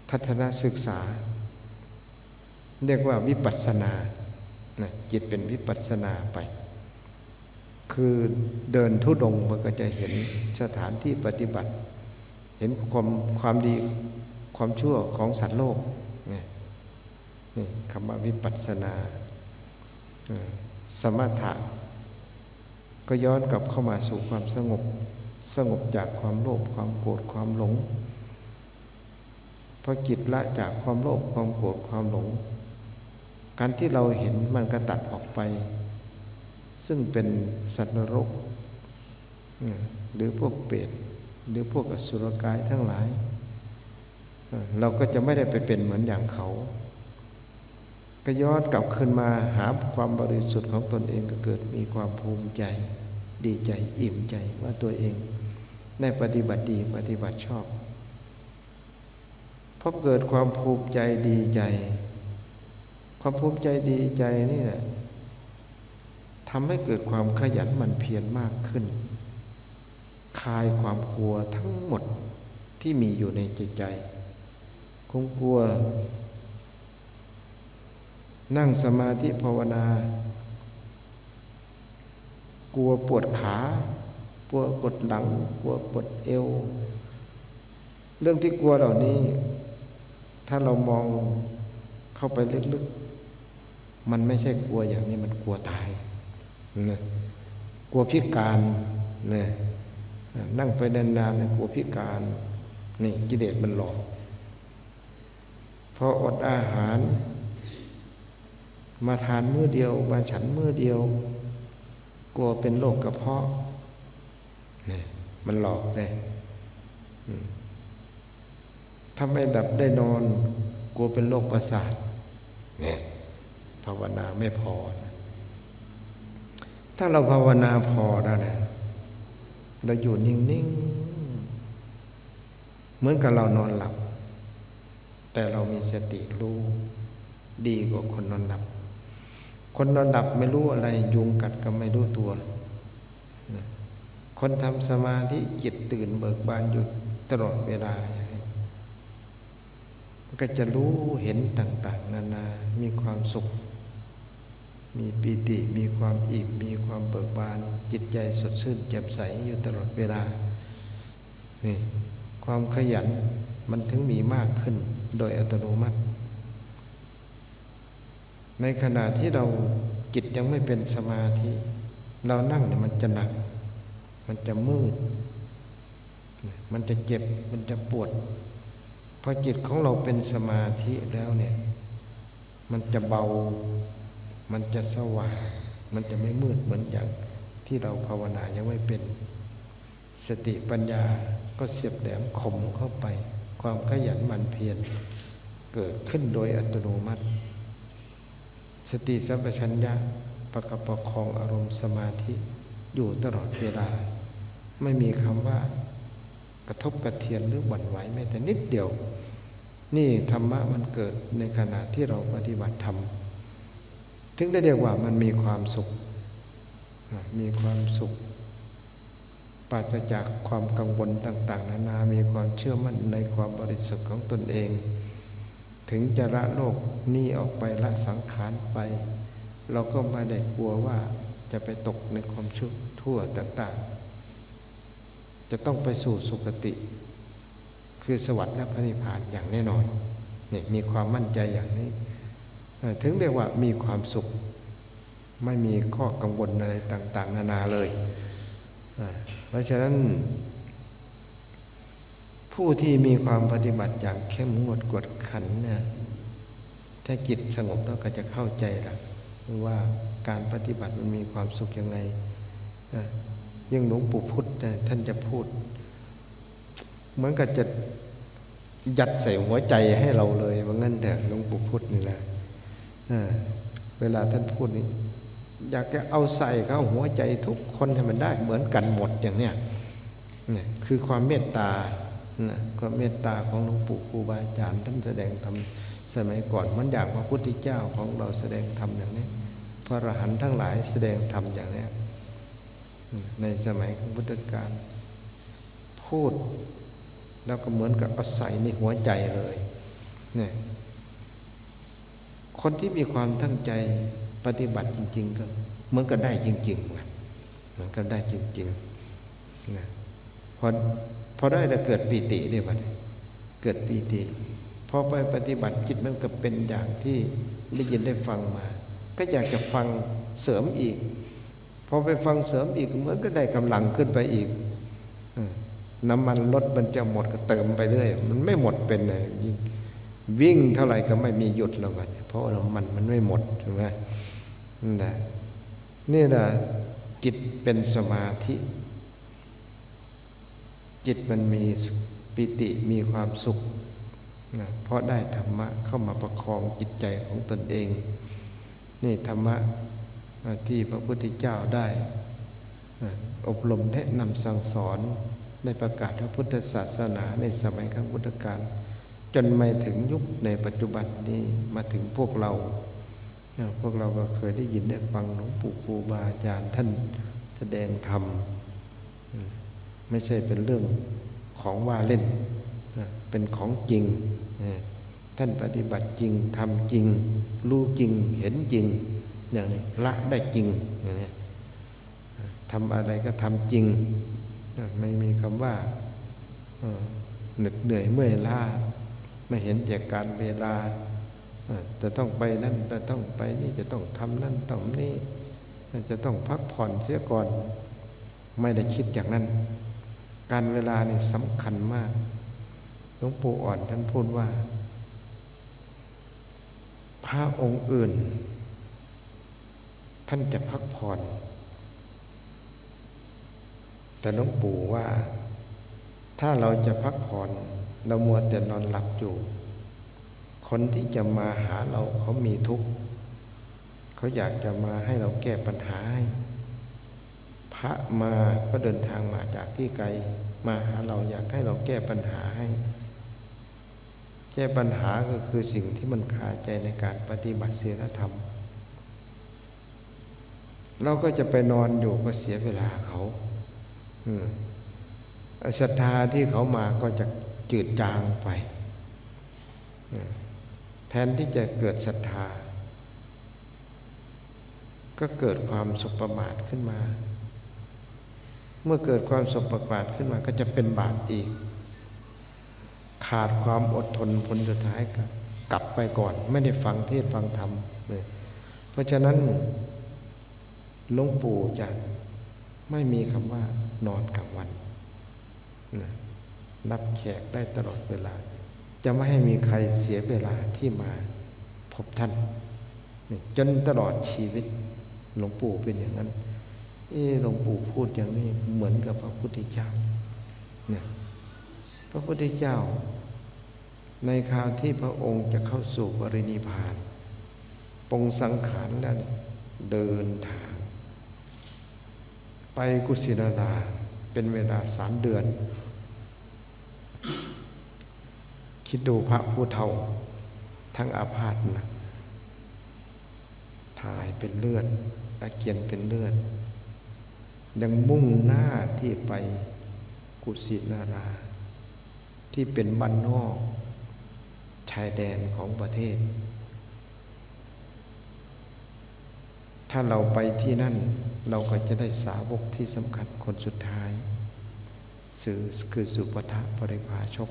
ทัศนศึกษาเรียกว่าวิปัสสนาจิตเป็นวิปัสสนาไปคือเดินธุดงค์มันก็จะเห็นสถานที่ปฏิบัติเห็นความดีความชั่วของสัตว์โลกนี่คำว่าวิปัสสนาสมถะก็ย้อนกลับเข้ามาสู่ความสงบจากความโลภความโกรธความหลงพอจิตละจากความโลภความโกรธความหลงการที่เราเห็นมันก็ตัดออกไปซึ่งเป็นสัตว์นรกหรือพวกเปรตหรือพวกอสุรกายทั้งหลายเราก็จะไม่ได้ไปเป็นเหมือนอย่างเขาก็ย้อนกลับคืนมาหาความบริสุทธิ์ของตนเองก็เกิดมีความภูมิใจดีใจอิ่มใจว่าตัวเองได้ปฏิบัติดีปฏิบัติชอบพอเกิดความภูมิใจดีใจความภูมิใจดีใจนี่แหละทำให้เกิดความขยันหมั่นเพียรมากขึ้นคลายความกลัวทั้งหมดที่มีอยู่ในจิตใจคงกลัวนั่งสมาธิภาวนากลัวปวดขากลัวปวดหลังกลัวปวดเอวเรื่องที่กลัวเหล่านี้ถ้าเรามองเข้าไปลึกๆมันไม่ใช่กลัวอย่างนี้มันกลัวตายนะกลัวพิการนะนั่งไปนานๆกลัวพิการนี่กิเลสมันหลอกพออดอาหารมาทานมื้อเดียวมาฉันมื้อเดียวกลัวเป็นโรคกระเพาะนี่มันหลอกเลยถ้าไม่ดับได้นอนกลัวเป็นโรคประสาทเนี่ยภาวนาไม่พอนะถ้าเราภาวนาพอแล้วนะเราอยู่นิ่งๆเหมือนกับเรานอนหลับแต่เรามีสติรู้ดีกว่าคนนอนหลับคนนอนหลับไม่รู้อะไรยุงกัดก็ไม่รู้ตัว คนทำสมาธิจิตตื่นเบิกบานอยู่ตลอดเวลาก็จะรู้เห็นต่างๆนานามีความสุขมีปีติมีความอิ่มมีความเบิกบานจิตใจสดชื่นแจ่มใสอยู่ตลอดเวลานี่ความขยันมันถึงมีมากขึ้นโดยอัตโนมัติในขณะที่เราจิตยังไม่เป็นสมาธิเรานั่งเนี่ยมันจะหนักมันจะมืดมันจะเจ็บมันจะปวดพอจิตของเราเป็นสมาธิแล้วเนี่ยมันจะเบามันจะสว่างมันจะไม่มืดเหมือนอย่างที่เราภาวนายังไม่เป็นสติปัญญาก็เสียบแหลมคมเข้าไปความขยันหมั่นเพียรเกิดขึ้นโดยอัตโนมัติสติสัมปชัญญะประคับประคองอารมณ์สมาธิอยู่ตลอดเวลาไม่มีคำว่ากระทบกระเทือนหรือหวั่นไหวแม้แต่นิดเดียวนี่ธรรมะมันเกิดในขณะที่เราปฏิบัติธรรมถึงได้เรียกว่ามันมีความสุขมีความสุขปราศจากความกังวลต่างๆนานามีความเชื่อมั่นในความบริสุทธิ์ของตนเองถึงจะละโลกนี้ออกไปละสังขารไปเราก็ไม่ได้กลัวว่าจะไปตกในความชั่วต่างๆจะต้องไปสู่สุคติคือสวรรค์และพระนิพพานอย่างแน่นอนนี่มีความมั่นใจอย่างนี้ถึงเรียกว่ามีความสุขไม่มีข้อกังวลอะไรต่างๆนานาเลยเพราะฉะนั้นผู้ที่มีความปฏิบัติอย่างเข้มงวดกวดขันเนี่ยถ้าจิตสงบแล้วก็จะเข้าใจละว่าการปฏิบัติมันมีความสุขยังไงยิ่งหลวงปู่พุทธท่านจะพูดเหมือนกับจะยัดใส่หัวใจให้เราเลยว่างั้นแต่หลวงปู่พุทธนี่แหละเวลาท่านพูดนี่อยากจะเอาใส่เข้าหัวใจทุกคนให้มันได้เหมือนกันหมดอย่างเนี้ยเนี่ยคือความเมตตาความเมตตาของหลวงปู่ครูบาอาจารย์ท่านแสดงธรรมสมัยก่อนมันอย่างพระพุทธเจ้าของเราแสดงธรรมอย่างนี้พระอรหันต์ทั้งหลายแสดงธรรมอย่างนี้ในสมัยของพุทธกาลพูดแล้วก็เหมือนกับเอาใส่ในหัวใจเลยเนี่ยคนที่มีความตั้งใจปฏิบัติจริงๆก็เหมือนกับได้จริงๆเหมือนกับได้จริงๆนะพอได้แล้วเกิดปีติด้วยบัดเกิดปีติพอไปปฏิบัติจิตมันก็เป็นอย่างที่ได้ยินได้ฟังมาก็อยากจะฟังเสริมอีกพอไปฟังเสริมอีกเหมือนก็ได้กำลังขึ้นไปอีกน้ำมันรถมันจะหมดก็เติมไปเรื่อยมันไม่หมดเป็นเลยวิ่งเท่าไหร่ก็ไม่มีหยุดแล้วบัดเพราะน้ำมันไม่หมดใช่ไหมนี่แหละจิตเป็นสมาธิจิตมันมีปิติมีความสุขเพราะได้ธรรมะเข้ามาประคองจิตใจของตนเองนี่ธรรมะที่พระพุทธเจ้าได้อบรมแนะนำสั่งสอนในประกาศพระพุทธศาสนาในสมัยครั้งพุทธกาลจนมาถึงยุคในปัจจุบันนี้มาถึงพวกเราก็เคยได้ยินได้ฟังหลวงปู่ครูบาอาจารย์ท่านแสดงธรรมไม่ใช่เป็นเรื่องของว่าเล่นเป็นของจริงท่านปฏิบัติจริงทำจริงรู้จริงเห็นจริงอย่างนี้ละได้จริงอย่างนี้ทำอะไรก็ทำจริงไม่มีคำว่าเหน็ดเหนื่อยเมื่อยล้าไม่เห็นแก่การเวลาจะต้องไปนั่นจะต้องไปนี่จะต้องทำนั่นต้องนี่จะต้องพักผ่อนเสียก่อนไม่ได้คิดอย่างนั้นการเวลานี่สำคัญมากหลวงปู่อ่อนท่านพูดว่าพระองค์อื่นท่านจะพักผ่อนแต่หลวงปู่ว่าถ้าเราจะพักผ่อนเรามัวแต่นอนหลับอยู่คนที่จะมาหาเราเขามีทุกข์เขาอยากจะมาให้เราแก้ปัญหาให้พระมาก็เดินทางมาจากที่ไกลมาหาเราอยากให้เราแก้ปัญหาให้แก้ปัญหาก็คือสิ่งที่มันคาใจในการปฏิบัติศีลธรรมเราก็จะไปนอนอยู่ก็เสียเวลาเขา อืมศรัทธาที่เขามาก็จะจืดจางไปแทนที่จะเกิดศรัทธาก็เกิดความสบประมาทขึ้นมาเมื่อเกิดความสบประมาทขึ้นมาก็จะเป็นบาปอีกขาดความอดทนผลสุดท้ายกลับไปก่อนไม่ได้ฟังเทศน์ฟังธรรมเลยเพราะฉะนั้นหลวงปู่จะไม่มีคำว่านอนกลางวันรับแขกได้ตลอดเวลาจะไม่ให้มีใครเสียเวลาที่มาพบท่านจนตลอดชีวิตหลวงปู่เป็นอย่างนั้นหลวงปู่พูดอย่างนี้เหมือนกับพระพุทธเจ้าเนี่ยพระพุทธเจ้าในคราวที่พระองค์จะเข้าสู่ปรินิพพานปรงสังขารแล้วเดินทางไปกุสินาราเป็นเวลา3 เดือนคิดดูพระผู้เฒ่าทั้งอาพาธนะถ่ายเป็นเลือดอาเจียนเป็นเลือดยังมุ่งหน้าที่ไปกุสินาราที่เป็นบ้านนอกชายแดนของประเทศถ้าเราไปที่นั่นเราก็จะได้สาวกที่สำคัญคนสุดท้ายคือสุปทัปริภาชก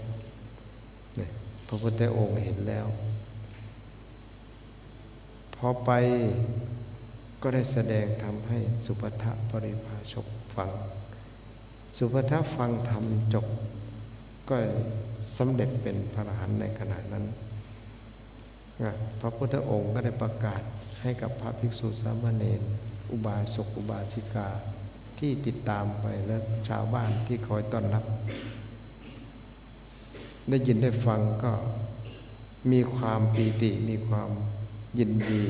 เนี่ยพระพุทธองค์เห็นแล้วพอไปก็ได้แสดงธรรมให้สุปทัปริภาชกฟังสุปทัฟังธรรมจบก็สำเร็จเป็นพระอรหันต์ในขณะนั้นพระพุทธองค์ก็ได้ประกาศให้กับพระภิกษุสามเณรอุบาสกอุบาสิกาที่ติดตามไปและชาวบ้านที่คอยต้อนรับได้ยินได้ฟังก็มีความปีติมีความยินดี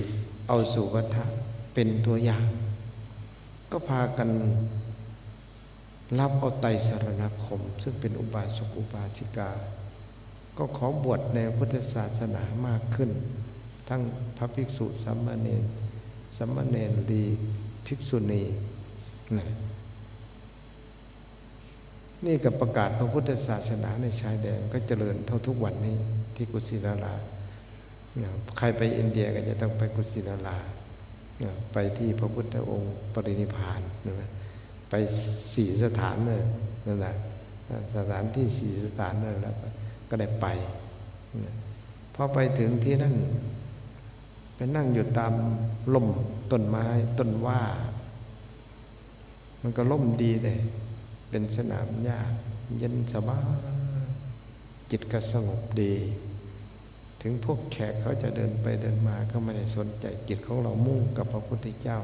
เอาสุวัฏฏะเป็นตัวอย่างก็พากันรับเอาไตรสรณคมซึ่งเป็นอุบาสกอุบาสิกาก็ขอบวชในพุทธศาสนามากขึ้นทั้งพระภิกษุสามเณรสามเณรีภิกษุณีนี่กับประกาศพระพุทธศาสนาในชายแดนก็เจริญเท่าทุกวันนี้ที่กุสินาราใครไปอินเดียก็จะต้องไปกุสินาราไปที่พระพุทธองค์ปรินิพพานไป4 สถานนั่นแหละสถานที่4 สถานนั่นแล้วก็ได้ไปพอไปถึงที่นั่นไปนั่งอยู่ตามร่มต้นไม้ต้นว่ามันก็ร่มดีเลยเป็นสนามหญ้าเย็นสบายจิตก็สงบดีถึงพวกแขกเขาจะเดินไปเดินมาก็ไม่ได้สนใจจิตของเรามุ่งกับพระพุทธเจ้า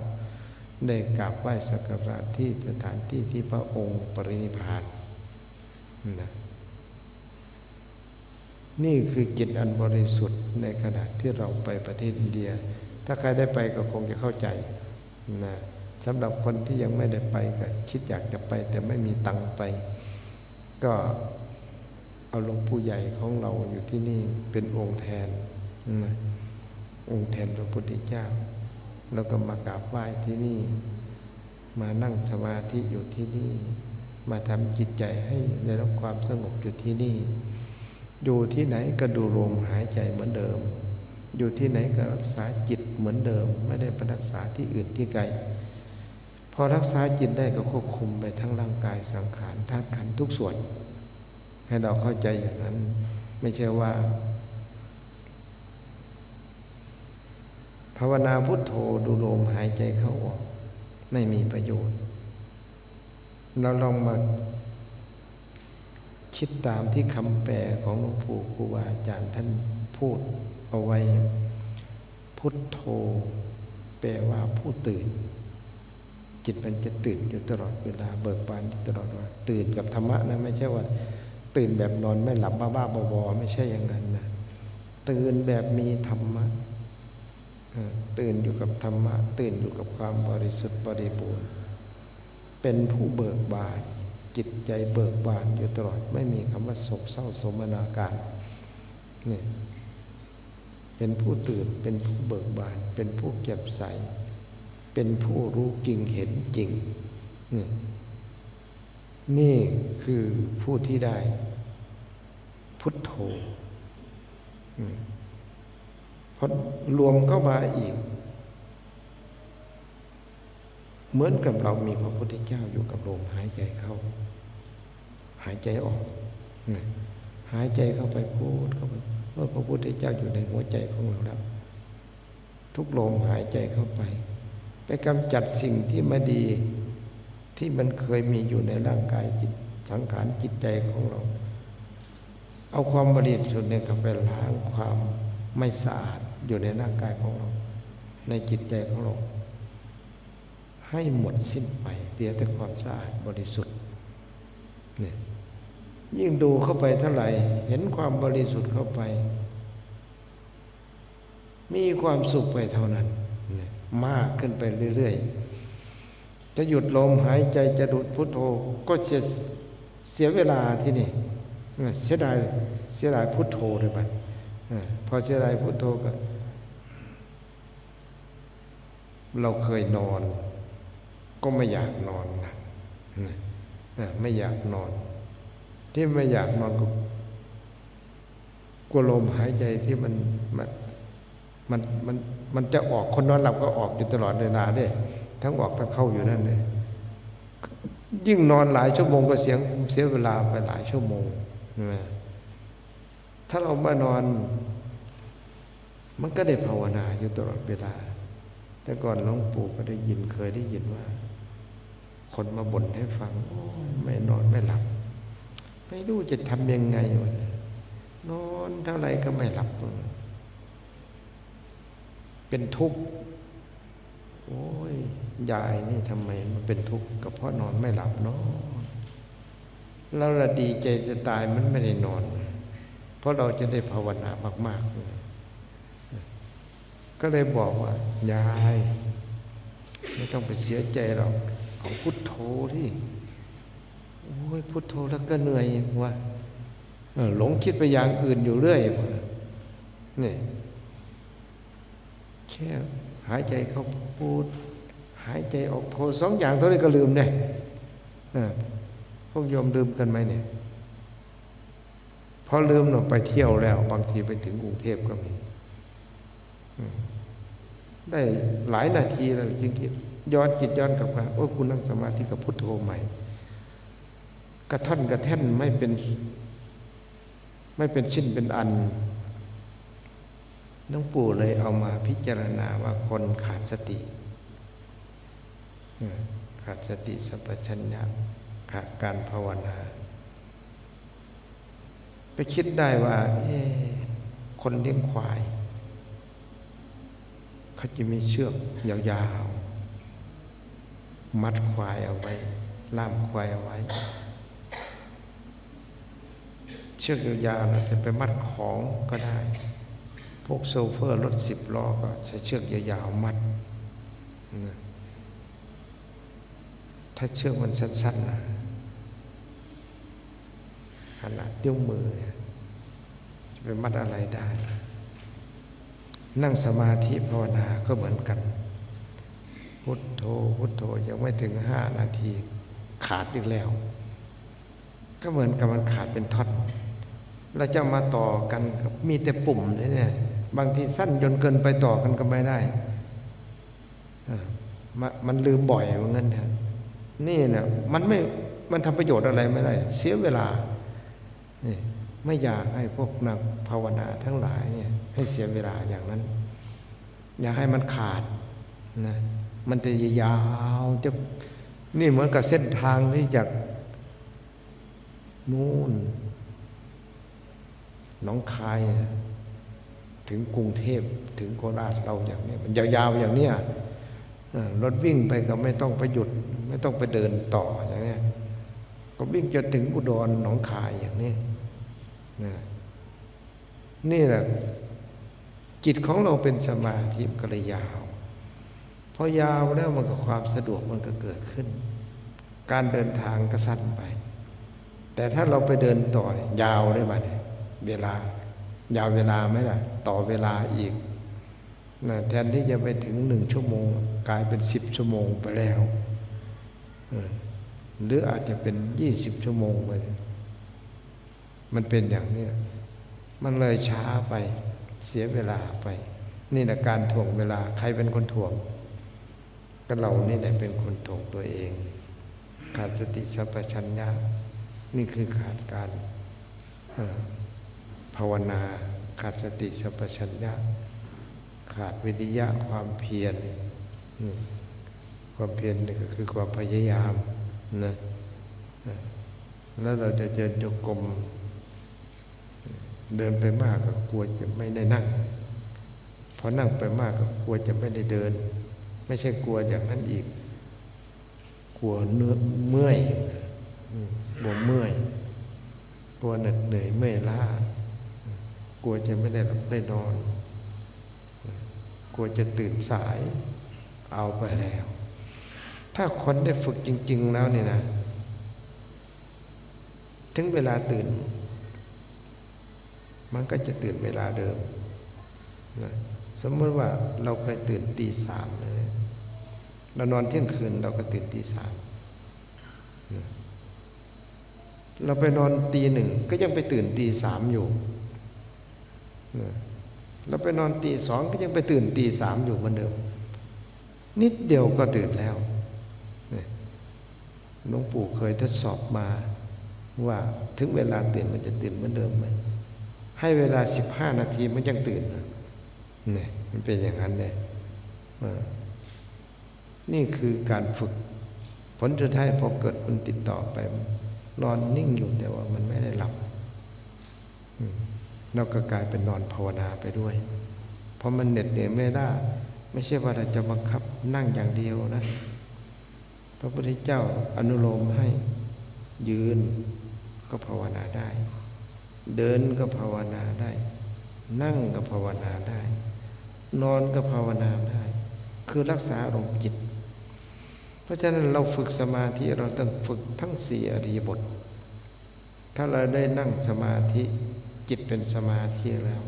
ได้กราบไหว้สักการะที่สถานที่ที่พระองค์ปรินิพพานนะนี่คือจิตอันบริสุทธิ์ในขณะที่เราไปประเทศอินเดียถ้าใครได้ไปก็คงจะเข้าใจนะสำหรับคนที่ยังไม่ได้ไปก็คิดอยากจะไปแต่ไม่มีตังค์ไปก็เอาหลวงปู่ใหญ่ของเราอยู่ที่นี่เป็นองค์แทนนะองค์แทนพระพุทธเจ้าแล้วก็มากราบไหว้ที่นี่มานั่งสมาธิอยู่ที่นี่มาทำจิตใจให้ได้รับความสงบอยู่ที่นี่อยู่ที่ไหนก็ดูลมหายใจเหมือนเดิมอยู่ที่ไหนก็รักษาจิตเหมือนเดิมไม่ได้ไปรักษาที่อื่นที่ไกลพอรักษาจิตได้ก็ควบคุมไปทั้งร่างกายสังขารธาตุขันธ์ทุกส่วนให้เราเข้าใจอย่างนั้นไม่ใช่ว่าภาวนาพุทโธดูลมหายใจเข้าออกไม่มีประโยชน์เราลองมาคิดตามที่คำแปลของหลวงปู่ครูบาอาจารย์ท่านพูดเอาไว้พุทโธแปลว่าผู้ตื่นจิตมันจะตื่นอยู่ตลอดเวลาเบิกบานตลอดเวลาตื่นกับธรรมะนะไม่ใช่ว่าตื่นแบบนอนไม่หลับบ้าๆบอๆไม่ใช่อย่างนั้นนะตื่นแบบมีธรรมะตื่นอยู่กับธรรมะตื่นอยู่กับความบริสุทธิ์บริบูรณ์เป็นผู้เบิกบานจิตใจเบิกบานอยู่ตลอดไม่มีคำว่าโศกเศร้าโศมนัสการนี่เป็นผู้ตื่นเป็นผู้เบิกบานเป็นผู้แจ่มใสเป็นผู้รู้จริงเห็นจริงนี่ นี่คือผู้ที่ได้พุทโธพอรวมเข้ามาอีกเหมือนกับเรามีพระพุทธเจ้าอยู่กับลมหายใจเข้าหายใจออกหายใจเข้าไปพูดเข้าไปว่าพระพุทธเจ้าอยู่ในหัวใจของเราแล้วทุกลมหายใจเข้าไปไปกำจัดสิ่งที่ไม่ดีที่มันเคยมีอยู่ในร่างกายจิตสังขารจิตใจของเราเอาความบริสุทธิ์เนี่ยเข้าไปล้างความไม่สะอาดอยู่ในร่างกายของเราในจิตใจของเราให้หมดสิ้นไปเหลือแต่ความสะอาดบริสุทธิ์เนี่ยยิ่งดูเข้าไปเท่าไหร่เห็นความบริสุทธิ์เข้าไปมีความสุขไปเท่านั้นมากขึ้นไปเรื่อยๆจะหยุดลมหายใจจะดูดพุทโธก็จะเสียเวลาที่นี่เสียดายพุทโธเลยบัดพอเสียดายพุทโธก็เราเคยนอนก็ไม่อยากนอนนะไม่อยากนอนที่ไม่อยากนอนก็กลัวลมหายใจที่มันจะออกคนนอนหลับก็ออกอยู่ตลอดเวลาเด้ทั้งออกทั้งเข้าอยู่นั่นเลยยิ่งนอนหลายชั่วโมงก็เสียเวลาไปหลายชั่วโมงนะถ้าเรามานอนมันก็ได้ภาวนาอยู่ตลอดเวลาแต่ก่อนหลวงปู่ก็เคยได้ยินว่าคนมาบ่นให้ฟังไม่นอนไม่หลับไม่รู้จะทำยังไงวะนอนเท่าไหร่ก็ไม่หลับเป็นทุกข์โอ้ยยายนี่ทำไมมันเป็นทุกข์ก็เพราะนอนไม่หลับเนาะเราละดีใจจะตายมันไม่ได้นอนเพราะเราจะได้ภาวนามากๆก็เลยบอกว่ายายไม่ต้องไปเสียใจหรอกเอาพุทโธที่โอ้ยพุทโธแล้วก็เหนื่อยว่ะหลงคิดไปอย่างอื่นอยู่เรื่อยนี่แค่หายใจเข้าพูดหายใจออกโทสองอย่างเท่านี้ก็ลืมเนี่ยพวกโยมลืมกันไหมเนี่ยพอลืมเราไปเที่ยวแล้วบางทีไปถึงกรุงเทพก็มีได้หลายนาทีแล้วจริงๆย้อนจิตย้อนกลับมาโอ้คุณนั่งสมาธิกับพุทโธใหม่กระท่อนกระแท่นไม่เป็นชิ้นเป็นอันหลวงปู่เลยเอามาพิจารณาว่าคนขาดสติสัมปชัญญะขาดการภาวนาไปคิดได้ว่าคนเลี้ยงควายเขาจะมีเชือกยาวๆมัดควายเอาไว้ล่ามควายเอาไว้เชือกยาวๆเราจะไปมัดของก็ได้พวกโซเฟอร์รถ10 ล้อก็ใช้เชือกยาวๆมัดถ้าเชือกมันสั้นๆนะขนาดนิ้วมือจะไปมัดอะไรได้นั่งสมาธิภาวนาก็เหมือนกันพุทโธพุทโธยังไม่ถึง5 นาทีขาดอีกแล้วก็เหมือนกับมันขาดเป็นท่อนเราจะมาต่อกันมีแต่ปุ่มเนี่ยบางทีสั้นจนเกินไปต่อกันก็ไม่ได้มันลืมบ่อยเหมือนกันนะนี่เนี่ยมันทำประโยชน์อะไรไม่ได้เสียเวลานี่ไม่อยากให้พวกนักภาวนาทั้งหลายเนี่ยให้เสียเวลาอย่างนั้นอยากให้มันขาดนะมันจะยาวจะนี่เหมือนกับเส้นทางที่จากนู่นหนองคายถึงกรุงเทพถึงโคราชเราอย่างนี้มันยาวๆอย่างเนี้ยรถวิ่งไปก็ไม่ต้องไปหยุดไม่ต้องไปเดินต่ออย่างนี้ก็วิ่งจะถึงอุดรหนองคายอย่างนี้นี่แหละจิตของเราเป็นสมาธิก็เลยยาวพอยาวแล้วมันก็ความสะดวกมันก็เกิดขึ้นการเดินทางก็สั้นไปแต่ถ้าเราไปเดินต่อยาวได้ไหมเวลายาวเวลาไหมล่ะต่อเวลาอีกแทนที่จะไปถึง1 ชั่วโมงกลายเป็น10 ชั่วโมงไปแล้ว หรืออาจจะเป็น20 ชั่วโมงไปมันเป็นอย่างนี้มันเลยช้าไปเสียเวลาไปนี่แหละการถ่วงเวลาใครเป็นคนถ่วงก็เรานี่แหละเป็นคนถ่วงตัวเองขาดสติสัมปชัญญะนี่คือขาดการภาวนาขาดสติสัมปชัญญะขาดวิริยะความเพียรความเพียรนี่ก็คือความพยายามนะแล้วเราจะเดินโยกมเดินไปมากก็กลัวจะไม่ได้นั่งพอนั่งไปมากก็กลัวจะไม่ได้เดินไม่ใช่กลัวอย่างนั้นอีกกลัวเมื่อยกลัวเมื่อยกลัวเหนื่อยเมื่อยล้ากลัวจะไม่ได้หลับได้นอนกลัวจะตื่นสายเอาไปแล้วถ้าคนได้ฝึกจริงๆแล้วนี่นะถึงเวลาตื่นมันก็จะตื่นเวลาเดิมนะสมมติว่าเราเคยตื่นตี 3เลยเรานอนเที่ยงคืนเราก็ตื่นตี 3นะเราไปนอนตี 1ก็ยังไปตื่นตี 3อยู่นะเราไปนอนตี 2ก็ยังไปตื่นตี 3อยู่เหมือนเดิมนิดเดียวก็ตื่นแล้วหลวงปู่เคยทดสอบมาว่าถึงเวลาตื่นมันจะตื่นเหมือนเดิมไหมให้เวลา15 นาทีมันยังตื่นเนี่ยมันเป็นอย่างนั้นเลยนี่คือการฝึกผลสุดท้ายพอเกิดมันติดต่อไปนอนนิ่งอยู่แต่ว่ามันไม่ได้หลับเราก็กลายเป็นนอนภาวนาไปด้วยเพราะมันเหน็ดเหนื่อยไม่ได้ไม่ใช่ว่าเราจะบังคับนั่งอย่างเดียวนะพระพุทธเจ้าอนุโลมให้ยืนก็ภาวนาได้เดินก็ภาวนาได้นั่งก็ภาวนาได้นอนก็ภาวนาได้คือรักษาอารมณ์จิตเพราะฉะนั้นเราฝึกสมาธิเราต้องฝึกทั้ง4อริยบทถ้าเราได้นั่งสมาธิจิตเป็นสมาธิแล้ว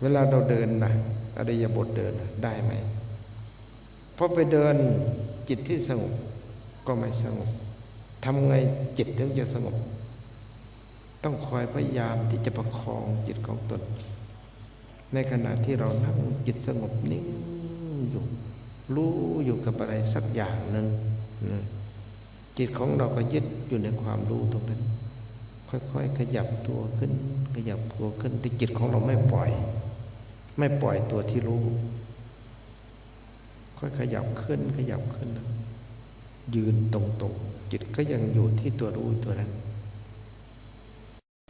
เวลาเราเดินนะอริยบทเดินได้ไหมพอไปเดินจิตที่สงบก็ไม่สงบทำไงจิตถึงจะสงบต้องคอยพยายามที่จะประคองจิตของตนในขณะที่เรานั่งจิตสงบนิ่งอยู่รู้อยู่กับอะไรสักอย่างหนึ่งจิตของเราก็ยึดอยู่ในความรู้ตรงนั้นค่อยๆขยับตัวขึ้นขยับตัวขึ้นแต่จิตของเราไม่ปล่อยตัวที่รู้ค่อยขยับขึ้นขยับขึ้นยืนตรงๆจิตก็ยังอยู่ที่ตัวรู้ตัวนั้น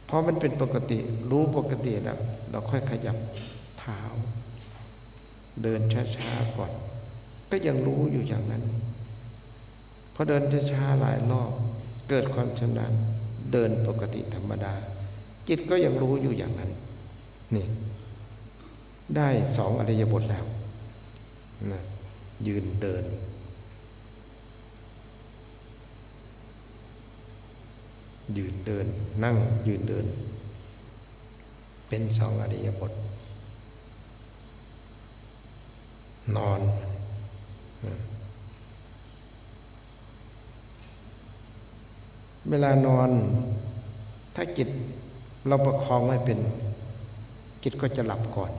พอมันเป็นปกติรู้ปกติแล้วเราค่อยขยับเท้าเดินช้าๆก่อนก็ยังรู้อยู่อย่างนั้นพอเดินช้าๆหลายรอบเกิดความชำนาญเดินปกติธรรมดาจิตก็ยังรู้อยู่อย่างนั้นนี่ได้2อริยบทแล้วนะยืนเดินยืนเดินนั่งยืนเดินเป็น2อริยบทนอนเวลานอนถ้าจิตเราประคองไม่เป็นจิตก็จะหลับก่อน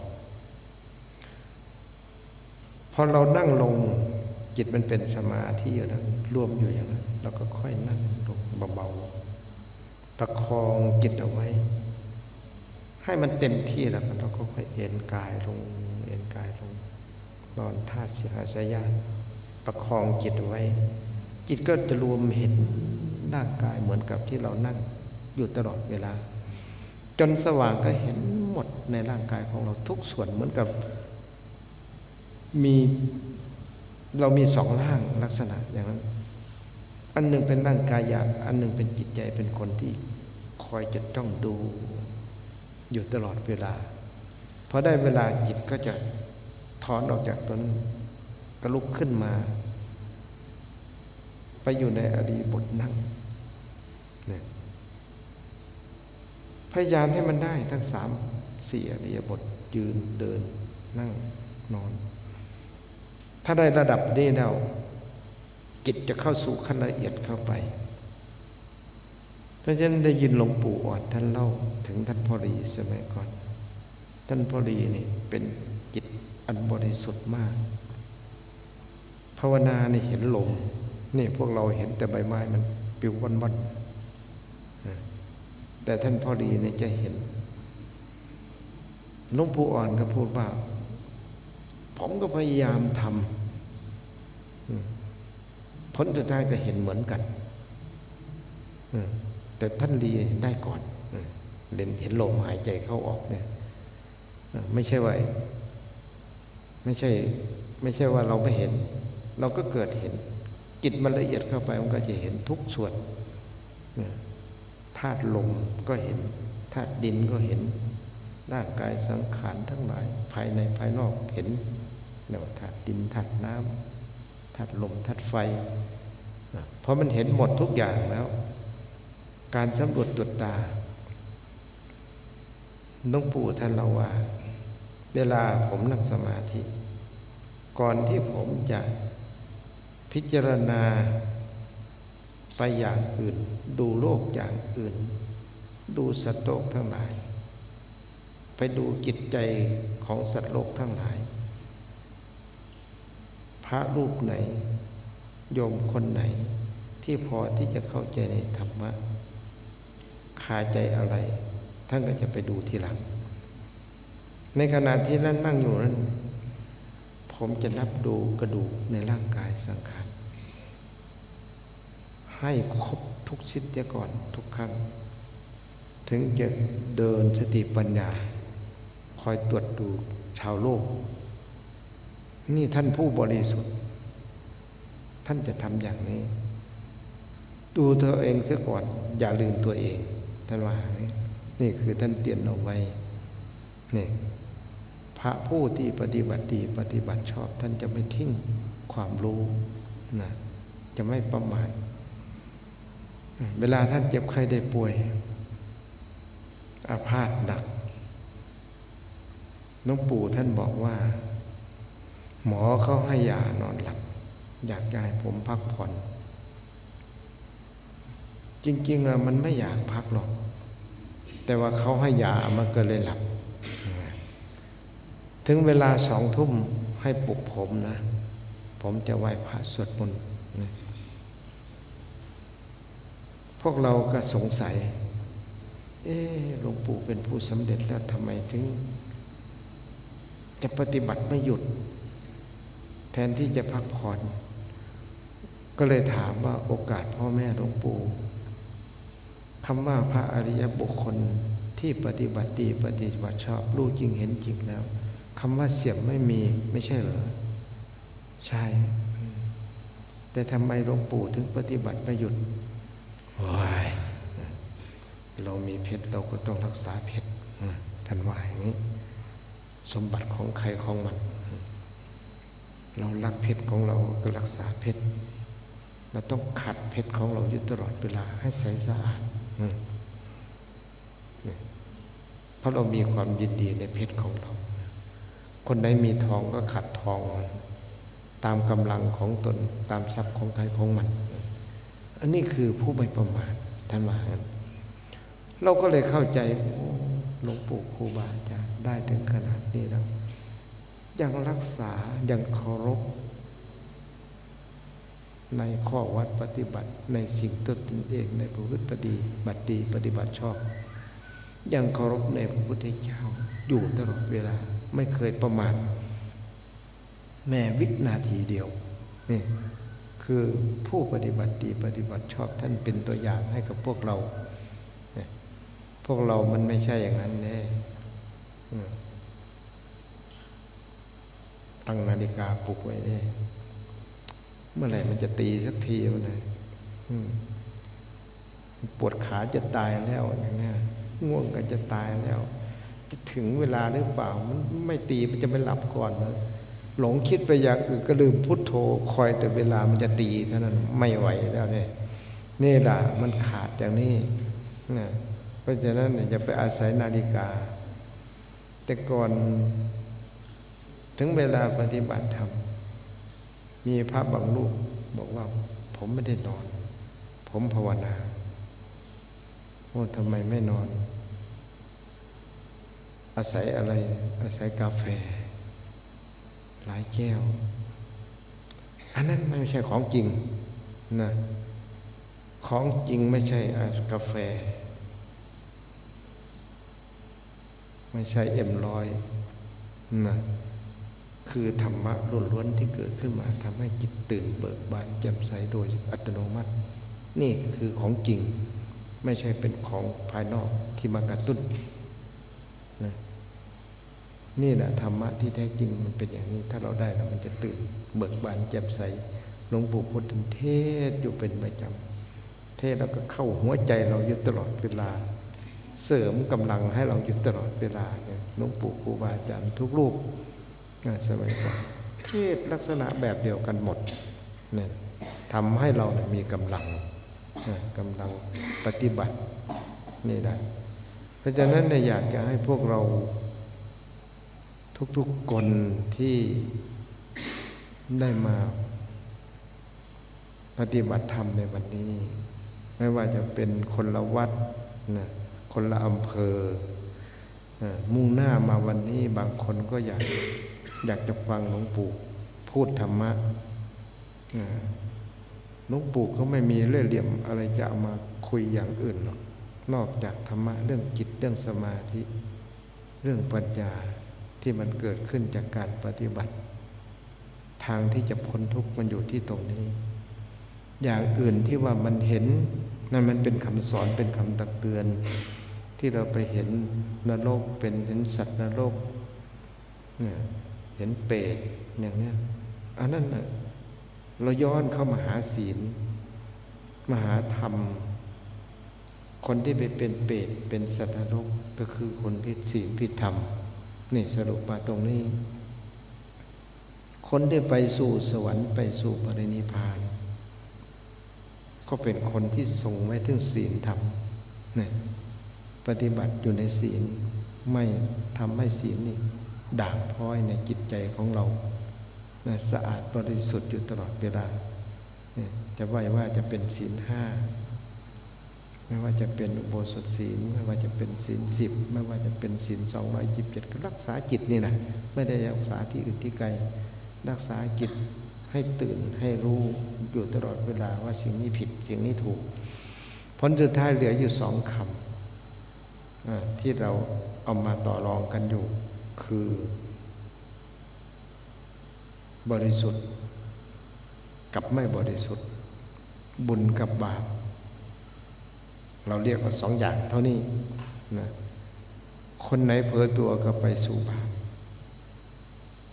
พอเรานั่งลงจิตมันเป็นสมาธิอยู่นะรวมอยู่อย่างนั้นเราก็ค่อยนั่งลงเบาๆประคองจิตเอาไว้ให้มันเต็มที่แล้วเราก็ค่อยเอ็นกายลงเอ็นกายลงนอนท่าสยานประคองจิตเอาไว้จิตก็จะรวมเห็นร่างกายเหมือนกับที่เรานั่งอยู่ตลอดเวลาจนสว่างก็เห็นหมดในร่างกายของเราทุกส่วนเหมือนกับเรามี2ร่างลักษณะอย่างนั้นอันหนึ่งเป็นร่างกายหยาบอันหนึ่งเป็นจิตใจเป็นคนที่คอยจะต้องดูอยู่ตลอดเวลาพอได้เวลาจิตก็จะถอนออกจากตนก็ลุกขึ้นมาไปอยู่ในอริยบทนั่งเนี่ยพยายามให้มันได้ทั้ง3-4อริยบทยืนเดินนั่งนอนถ้าได้ระดับนี้แล้ว จิตจะเข้าสู่ขั้นละเอียดเข้าไปเพราะฉะนั้นได้ยินหลวงปู่อ่อนท่านเล่าถึงท่านพ่อรีสมัยก่อนท่านพ่อรีนี่เป็นจิตอันบริสุทธิ์มากภาวนาเนี่ยเห็นลมนี่พวกเราเห็นแต่ใบไม้มันปิวว่อนๆแต่ท่านพ่อรีเนี่ยจะเห็นหลวงปู่อ่อนก็พูดว่าผมก็พยายามทำผลสุดท้ายก็เห็นเหมือนกันแต่ท่านรีได้ก่อนเห็นลมหายใจเข้าออกเนี่ยไม่ใช่ว่าเราไม่เห็นเราก็เกิดเห็นจิตมันละเอียดเข้าไปมันก็จะเห็นทุกส่วนธาตุลมก็เห็นธาตุดินก็เห็นร่างกายสังขารทั้งหลายภายในภายนอกเห็นธาตุดินธาตุน้ำธาตุลมธาตุไฟเพราะมันเห็นหมดทุกอย่างแล้วการสำรวจตรวจตาหลวงปู่ท่านเล่าว่าเวลาผมนั่งสมาธิก่อนที่ผมจะพิจารณาไปอย่างอื่นดูโลกอย่างอื่นดูสัตว์โลกทั้งหลายไปดูจิตใจของสัตว์โลกทั้งหลายพระรูปไหนโยมคนไหนที่พอที่จะเข้าใจในธรรมะคาใจอะไรท่านก็จะไปดูทีหลังในขณะที่นั่งอยู่นั้นผมจะนับดูกระดูกในร่างกายสังขารให้ครบทุกชิ้นเสียก่อนทุกครั้งถึงจะเดินสติปัญญาคอยตรวจดูชาวโลกนี่ท่านผู้บริสุทธิ์ท่านจะทำอย่างนี้ดูตัวเองเสียก่อนอย่าลืมตัวเองท่านว่านี่คือท่านเตือนเอาไว้นี่พระผู้ที่ปฏิบัติดีปฏิบัติชอบท่านจะไม่ทิ้งความรู้นะจะไม่ประมาทเวลาท่านเจ็บไข้ได้ป่วยอาพาธหนักหลวงปู่ท่านบอกว่าหมอเขาให้ยานอนหลับอยากให้ผมพักผ่อนจริงๆมันไม่อยากพักหรอกแต่ว่าเขาให้ยามันก็เลยหลับถึงเวลา20:00 นให้ปลุกผมนะผมจะไหว้พระสวดมนต์พวกเราก็สงสัยหลวงปู่เป็นผู้สำเร็จแล้วทำไมถึงจะปฏิบัติไม่หยุดแทนที่จะพักผ่อนก็เลยถามว่าโอกาสพ่อแม่หลวงปู่คำว่าพระอริยบุคคลที่ปฏิบัติดีปฏิบัติชอบรู้จริงเห็นจริงแล้วคำว่าเสียมไม่มีไม่ใช่เหรอใช่แต่ทำไมหลวงปู่ถึงปฏิบัติไม่หยุดว้ายเรามีเพชรเราก็ต้องรักษาเพชรท่านว่าอย่างนี้สมบัติของใครของมันเรารักเพชรของเราก็รักษาเพชรเราต้องขัดเพชรของเราอยู่ตลอดเวลาให้ใสสะอาดเพราะเรามีความยินดีในเพชรของเราคนไหนมีทองก็ขัดทองตามกำลังของตนตามทรัพย์ของใครของมันอันนี้คือผู้ไม่ประมาทท่านว่างั้นเราก็เลยเข้าใจหลวงปู่ครูบาอาจารย์ได้ถึงขนาดนี้แล้วยังรักษายังเคารพในข้อวัดปฏิบัติในสิ่งตนเองในพระพุทธปฏิบัติดีปฏิบัติชอบยังเคารพในพระพุทธเจ้าอยู่ตลอดเวลาไม่เคยประมาทแม้วินาทีเดียวนี่คือผู้ปฏิบัติดีปฏิบัติชอบท่านเป็นตัวอย่างให้กับพวกเราพวกเรามันไม่ใช่อย่างนั้นแน่ตั้งนาฬิกาปลุกไว้เนี่ยเมื่อไหร่มันจะตีสักทีวะเนี่ยปวดขาจะตายแล้วอย่างนี้ง่วงก็จะตายแล้วจะถึงเวลาหรือเปล่ามันไม่ตีมันจะไม่หลับก่อนนะหลงคิดไปอย่างอื่นก็ลืมพุทโธคอยแต่เวลามันจะตีเท่านั้นไม่ไหวแล้วเนี่ยนี่แหละมันขาดอย่างนี้นะเพราะฉะนั้นอย่าไปอาศัยนาฬิกาแต่ก่อนถึงเวลาปฏิบัติธรรมมีพระบางรูปบอกว่า ผมไม่ได้นอนผมภาวนาโอ้ทำไมไม่นอนอาศัยอะไรอาศัยกาแฟหลายแก้วอันนั้นไม่ใช่ของจริงนะของจริงไม่ใช่กาแฟไม่ใช่M100นะคือธรรมะล้วนๆที่เกิดขึ้นมาทำให้จิตตื่นเบิกบานแจ่มใสโดยอัตโนมัตินี่คือของจริงไม่ใช่เป็นของภายนอกที่มากระตุ้นนะนี่แหละธรรมะที่แท้จริงมันเป็นอย่างนี้ถ้าเราได้แล้วมันจะตื่นเบิกบานแจ่มใสหลวงปู่พุทธเทศอยู่เป็นประจำเทศแล้วก็เข้าหัวใจเราอยู่ตลอดเวลาเสริมกำลังให้เราอยู่ตลอดเวลาเนี่ยหลวงปู่ครูบาอาจารย์ทุกรูปสมัยก่อนเทศลักษณะแบบเดียวกันหมดเนี่ยทำให้เรามีกำลังปฏิบัตินี่ได้เพราะฉะนั้นเนี่ยอยากจะให้พวกเราทุกๆคนที่ได้มาปฏิบัติธรรมในวันนี้ไม่ว่าจะเป็นคนละวัดนะคนละอำเภอมุ่งหน้ามาวันนี้บางคนก็อยากจะฟังหลวงปู่พูดธรรมะหลวงปู่เขาไม่มีเล่ห์เหลี่ยมอะไรจะเอามาคุยอย่างอื่นหรอกนอกจากธรรมะเรื่องจิตเรื่องสมาธิเรื่องปัญญาที่มันเกิดขึ้นจากการปฏิบัติทางที่จะพ้นทุกข์มันอยู่ที่ตรงนี้อย่างอื่นที่ว่ามันเห็นนั่นมันเป็นคำสอนเป็นคำตักเตือนที่เราไปเห็นนรกเห็นสัตว์นรกเห็นเปรตอย่างนี้อันนั้นน่ะเราย้อนเข้ามาหาศีลมาหาธรรมคนที่ไปเป็นเปรตเป็นสัตว์นรกก็คือคนผิดศีลผิดธรรมนี่สรุปมาตรงนี้คนที่ไปสู่สวรรค์ไปสู่ปรินิพพานก็เป็นคนที่ทรงไว้ถึงศีลธรรมเนี่ยปฏิบัติอยู่ในศีลไม่ทำให้ศีลนี่ด่างพร้อยในจิตใจของเราสะอาดบริสุทธิ์อยู่ตลอดเวลาเนี่ยจะว่าจะเป็นศีล5ไม่ว่าจะเป็นอุโบสถศีลไม่ว่าจะเป็นศีล10ไม่ว่าจะเป็นศีล227ก็รักษาจิตนี่นะไม่ได้รักษาที่อื่นที่ไกลรักษาจิตให้ตื่นให้รู้อยู่ตลอดเวลาว่าสิ่งนี้ผิดสิ่งนี้ถูกผลสุดท้ายเหลืออยู่2 คำที่เราเอามาต่อรองกันอยู่คือบริสุทธิ์กับไม่บริสุทธิ์บุญกับบาปเราเรียกว่า2 อย่างเท่านี้นะคนไหนเผลอตัวก็ไปสู่บาป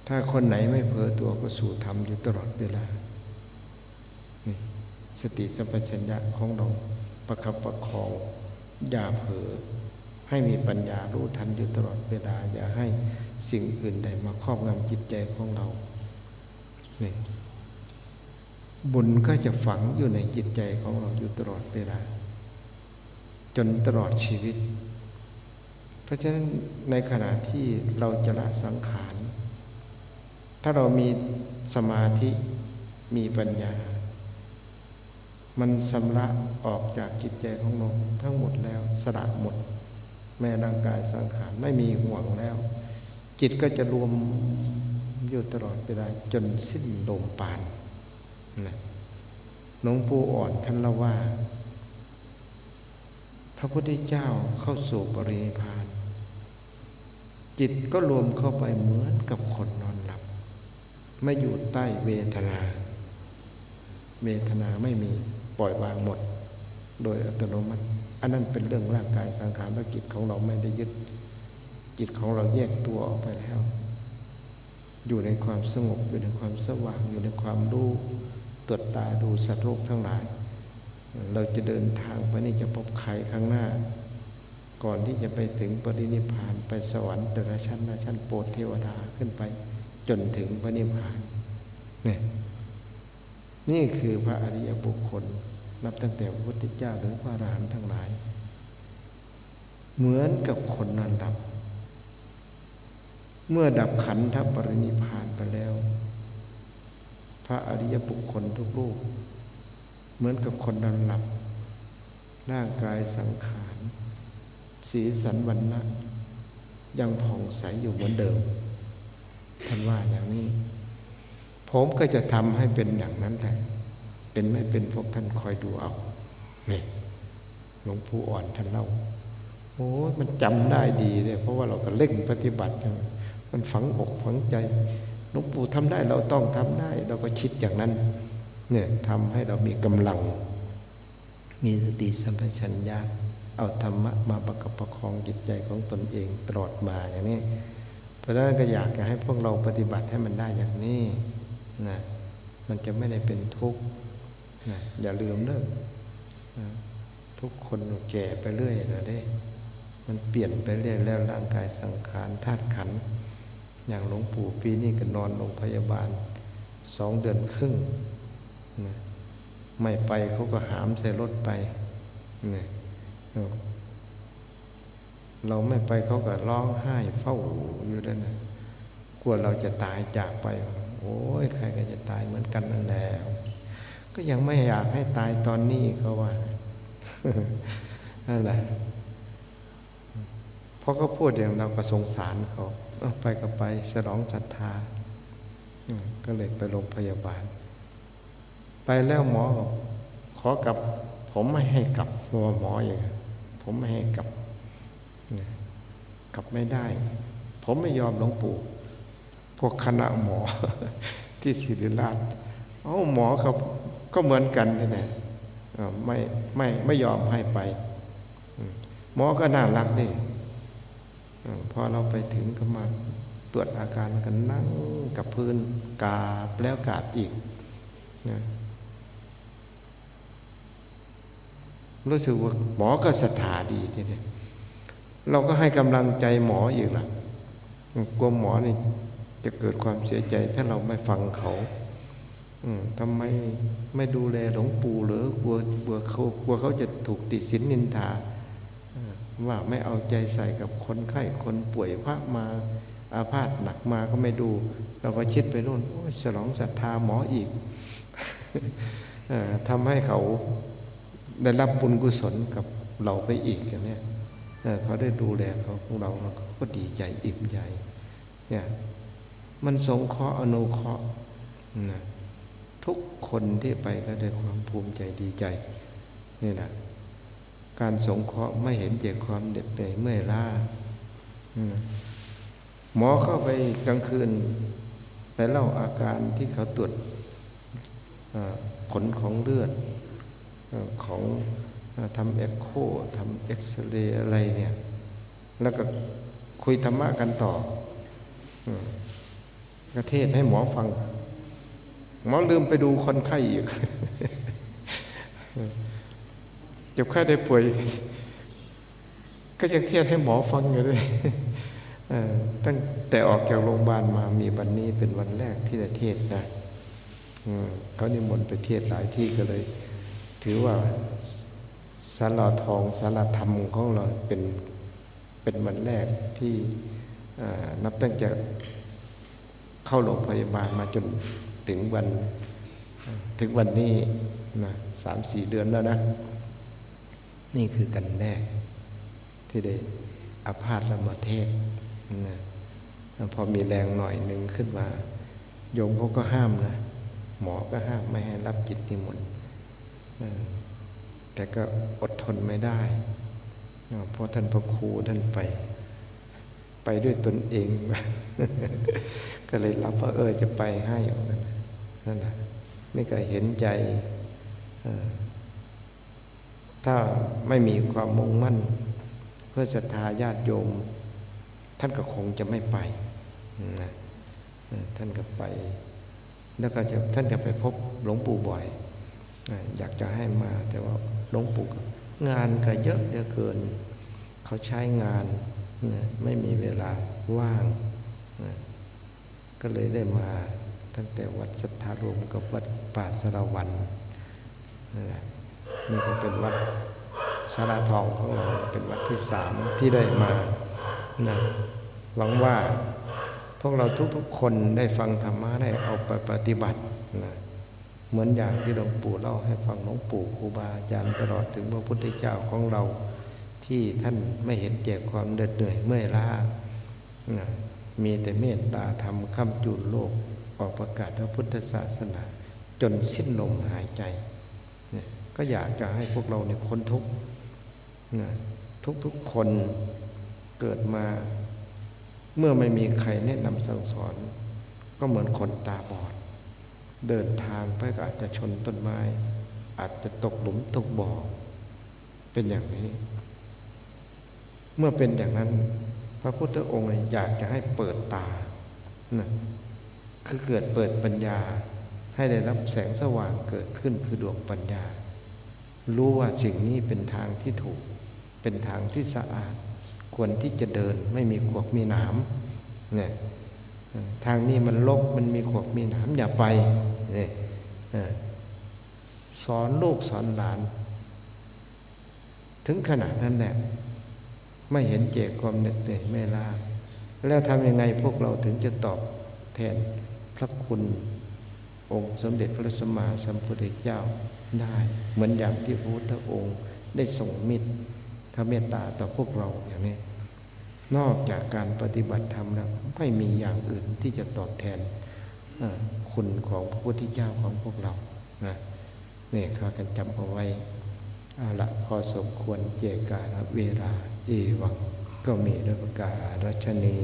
ถ้าคนไหนไม่เผลอตัวก็สู่ธรรมอยู่ตลอดเวลานี่สติสัมปชัญญะของเราประคับประคองอย่าเผลอให้มีปัญญารู้ทันอยู่ตลอดเวลาอย่าให้สิ่งอื่นใดมาครอบงำจิตใจของเรานี่บุญก็จะฝังอยู่ในจิตใจของเราอยู่ตลอดเวลาจนตลอดชีวิตเพราะฉะนั้นในขณะที่เราจะละสังขารถ้าเรามีสมาธิมีปัญญามันชำระออกจากจิตใจของเราทั้งหมดแล้วสละหมดแม้ร่างกายสังขารไม่มีห่วงแล้วจิตก็จะรวมอยู่ตลอดเวลาจนสิ้นลมปราณนะหลวงปู่อ่อนท่านเล่าว่าพระพุทธเจ้าเข้าสู่ปรินิพพานจิตก็รวมเข้าไปเหมือนกับคนนอนหลับไม่อยู่ใต้เวทนาไม่มีปล่อยวางหมดโดยอัตโนมัติอันนั้นเป็นเรื่องร่างกายสังขารและจิตของเราไม่ได้ยึดจิตของเราแยกตัวออกไปแล้วอยู่ในความสงบอยู่ในความสว่างอยู่ในความรู้ตรวจตาดูสัตว์โลกทั้งหลายเราจะเดินทางไปนี่จะพบใครข้างหน้าก่อนที่จะไปถึงปรินิพพานไปสวรรค์แต่ละชั้นโปรดเทวดาขึ้นไปจนถึงปรินิพพานนี่คือพระอริยบุคคลนับตั้งแต่พระพุทธเจ้าหรือพระอรหันต์ทั้งหลายเหมือนกับคนนอนหลับเมื่อดับขันธปรินิพพานไปแล้วพระอริยบุคคลทุกรูป เหมือนกับคนนอนหลับร่างกายสังขารสีสันวรรณะยังผ่องใสอยู่เหมือนเดิมท่านว่าอย่างนี้ผมก็จะทำให้เป็นอย่างนั้นแหละเป็นไม่เป็นพวกท่านคอยดูเอาเนี่ยหลวงปู่อ่อนท่านเล่าโอ้มันจำได้ดีเลยเพราะว่าเราก็เล่งปฏิบัติมันฝังอกฝังใจหลวงปู่ทำได้เราต้องทำได้เราก็คิดอย่างนั้นเนี่ยทำให้เรามีกำลังมีสติสัมปชัญญะเอาธรรมะมาประคับประคองจิตใจของตนเองตลอดมาอย่างนี้เพราะฉะนั้นก็อยากจะให้พวกเราปฏิบัติให้มันได้อย่างนี้นะมันจะไม่ได้เป็นทุกข์นะอย่าลืมเด้อทุกคนแก่ไปเรื่อยนะเด้มันเปลี่ยนไปเรื่อยแล้วร่างกายสังขารธาตุขันธ์อย่างหลวงปู่ปีนี้ก็นอนโรงพยาบาล2 เดือนครึ่งนะไม่ไปเขาก็หามใส่รถไปนะเราไม่ไปเขาก็ร้องไห้เฝ้าอยู่นั่นนะกลัวเราจะตายจากไปโอ้ยใครก็จะตายเหมือนกันนั่นแหละก็ยังไม่อยากให้ตายตอนนี้เขาว่า นั่นแหละพอเขาพูดอย่างเราก็สงสารเขาไปก็ไปฉลองศรัทธาก็เลยไปโรงพยาบาลไปแล้วหมอขอกลับผมไม่ให้กลับเพราะว่าหมออย่างผมไม่ให้กลับกลับไม่ได้ผมไม่ยอมหลวงปู่พวกคณะหมอ ที่ศิริราชหมอเขาก็เหมือนกันนี่แหละไม่ยอมให้ไปหมอก็น่ารักดิพอเราไปถึงก็มาตรวจอาการกันนั่งกับพื้นกราบแล้วกราบอีกนะรู้สึกว่าหมอก็ศรัทธาดีทีเดียวเราก็ให้กำลังใจหมออีกล่ะกลัวหมอนี่จะเกิดความเสียใจถ้าเราไม่ฟังเขาทำไมไม่ดูแลหลวงปู่หรือกลัวเขาจะถูกติสินนินทาว่าไม่เอาใจใส่กับคนไข้คนป่วยพระมาอาพาธหนักมาก็ไม่ดูเราก็คิดไปโน่นฉลองศรัทธาหมออีก ทำให้เขาได้รับบุญกุศลกับเราไปอีกอย่างนี้เขาได้ดูแลเขาของเราก็ดีใจอิ่มใจเนี่ยมันสงเคราะห์อนุเคราะห์นะทุกคนที่ไปก็ได้ความภูมิใจดีใจนี่นะการสงเคราะห์ไม่เห็นเจ็บความเหน็ดเหนื่อยเมื่อยล้าหมอเข้าไปกลางคืนไปเล่าอาการที่เขาตรวจผลของเลือดของทำเอ็กโคทำเอ็กซเรย์อะไรเนี่ยแล้วก็คุยธรรมะกันต่อก็เทศให้หมอฟังหมอลืมไปดูคนไข้อีก เจ็บไข้ได้ป่วยก็ยังเทศให้หมอฟังอยู่เลยตั้งแต่ออกจากโรงพยาบาลมามีวันนี้เป็นวันแรกที่ได้เทศนะเขานิมนต์ไปเทศหลายที่ก็เลยถือว่าศาลาทองศาลาธรรมของเราเป็นวันแรกที่นับตั้งแต่เข้าโรงพยาบาลมาจนถึงวันนี้นะ3-4 เดือนแล้วนะนี่คือกันแรกที่ได้อาพาธแล้วมาเทศนะพอมีแรงหน่อยหนึ่งขึ้นมาโยมเขาก็ห้ามนะหมอก็ห้ามไม่ให้รับกิจนิมนต์แต่ก็อดทนไม่ได้เพราะท่านพระครูท่านไปด้วยตนเอง ก็เลยรับว่าจะไปให้นั่นแหละนี่ก็เห็นใจถ้าไม่มีความมุ่งมั่นเพื่อศรัทธาญาติโยมท่านก็คงจะไม่ไปนะท่านก็ไปแล้วก็ท่านจะไปพบหลวงปู่บ่อยอยากจะให้มาแต่ว่าหลวงปู่งานก็เยอะเหลือเกินเขาใช้งานไม่มีเวลาว่างก็เลยได้มาตั้งแต่วัดสัทธารวมกับวัดป่าสารวันนี่ก็เป็นวัดสาราทองของเราเป็นวัดที่3ที่ได้มานะหวังว่าพวกเราทุกๆคนได้ฟังธรรมะได้เอาไปปฏิบัตินะ เหมือนอย่างที่หลวงปู่เล่าให้ฟังหลวงปู่ครูบาอาจารย์ตลอดถึงพระพุทธเจ้าของเราที่ท่านไม่เห็นแก่ความเหนื่อยเมื่อยล้ามีแต่เมตตาธรรมค้ำจุนโลกออกประกาศพระพุทธศาสนาจนสิ้นลมหายใจเนี่ยก็อยากจะให้พวกเราเนี่ยพ้นทุกข์ทุกคนเกิดมาเมื่อไม่มีใครแนะนำสั่งสอนก็เหมือนคนตาบอดเดินทางไปก็อาจจะชนต้นไม้อาจจะตกหลุมตกบ่อเป็นอย่างนี้เมื่อเป็นอย่างนั้นพระพุทธองค์อยากจะให้เปิดตาคือเกิดเปิดปัญญาให้ได้รับแสงสว่างเกิดขึ้นคือดวงปัญญารู้ว่าสิ่งนี้เป็นทางที่ถูกเป็นทางที่สะอาดควรที่จะเดินไม่มีขวากมีหนามเนี่ยทางนี้มันรกมันมีขวากมีหนามอย่าไปเนี่ยสอนลูกสอนหลานถึงขนาดนั้นแหละไม่เห็นเจตความเหน็ดเหนื่อยไม่ล้าแล้วทำยังไงพวกเราถึงจะตอบแทนพระคุณองค์สมเด็จพระสัมมาสัมพุทธเจ้าได้เหมือนอย่างที่พระพุทธองค์ได้ทรงมิตรพระเมตตาต่อพวกเราอย่างนี้นอกจากการปฏิบัติธรรมแล้วไม่มีอย่างอื่นที่จะตอบแทนคุณของพระพุทธเจ้าของพวกเรานะนี่ข้ากันจำเอาไว้เอาละพอสมควรเจกาลเวลาเอวังก็มีด้วยประกาศรัชนี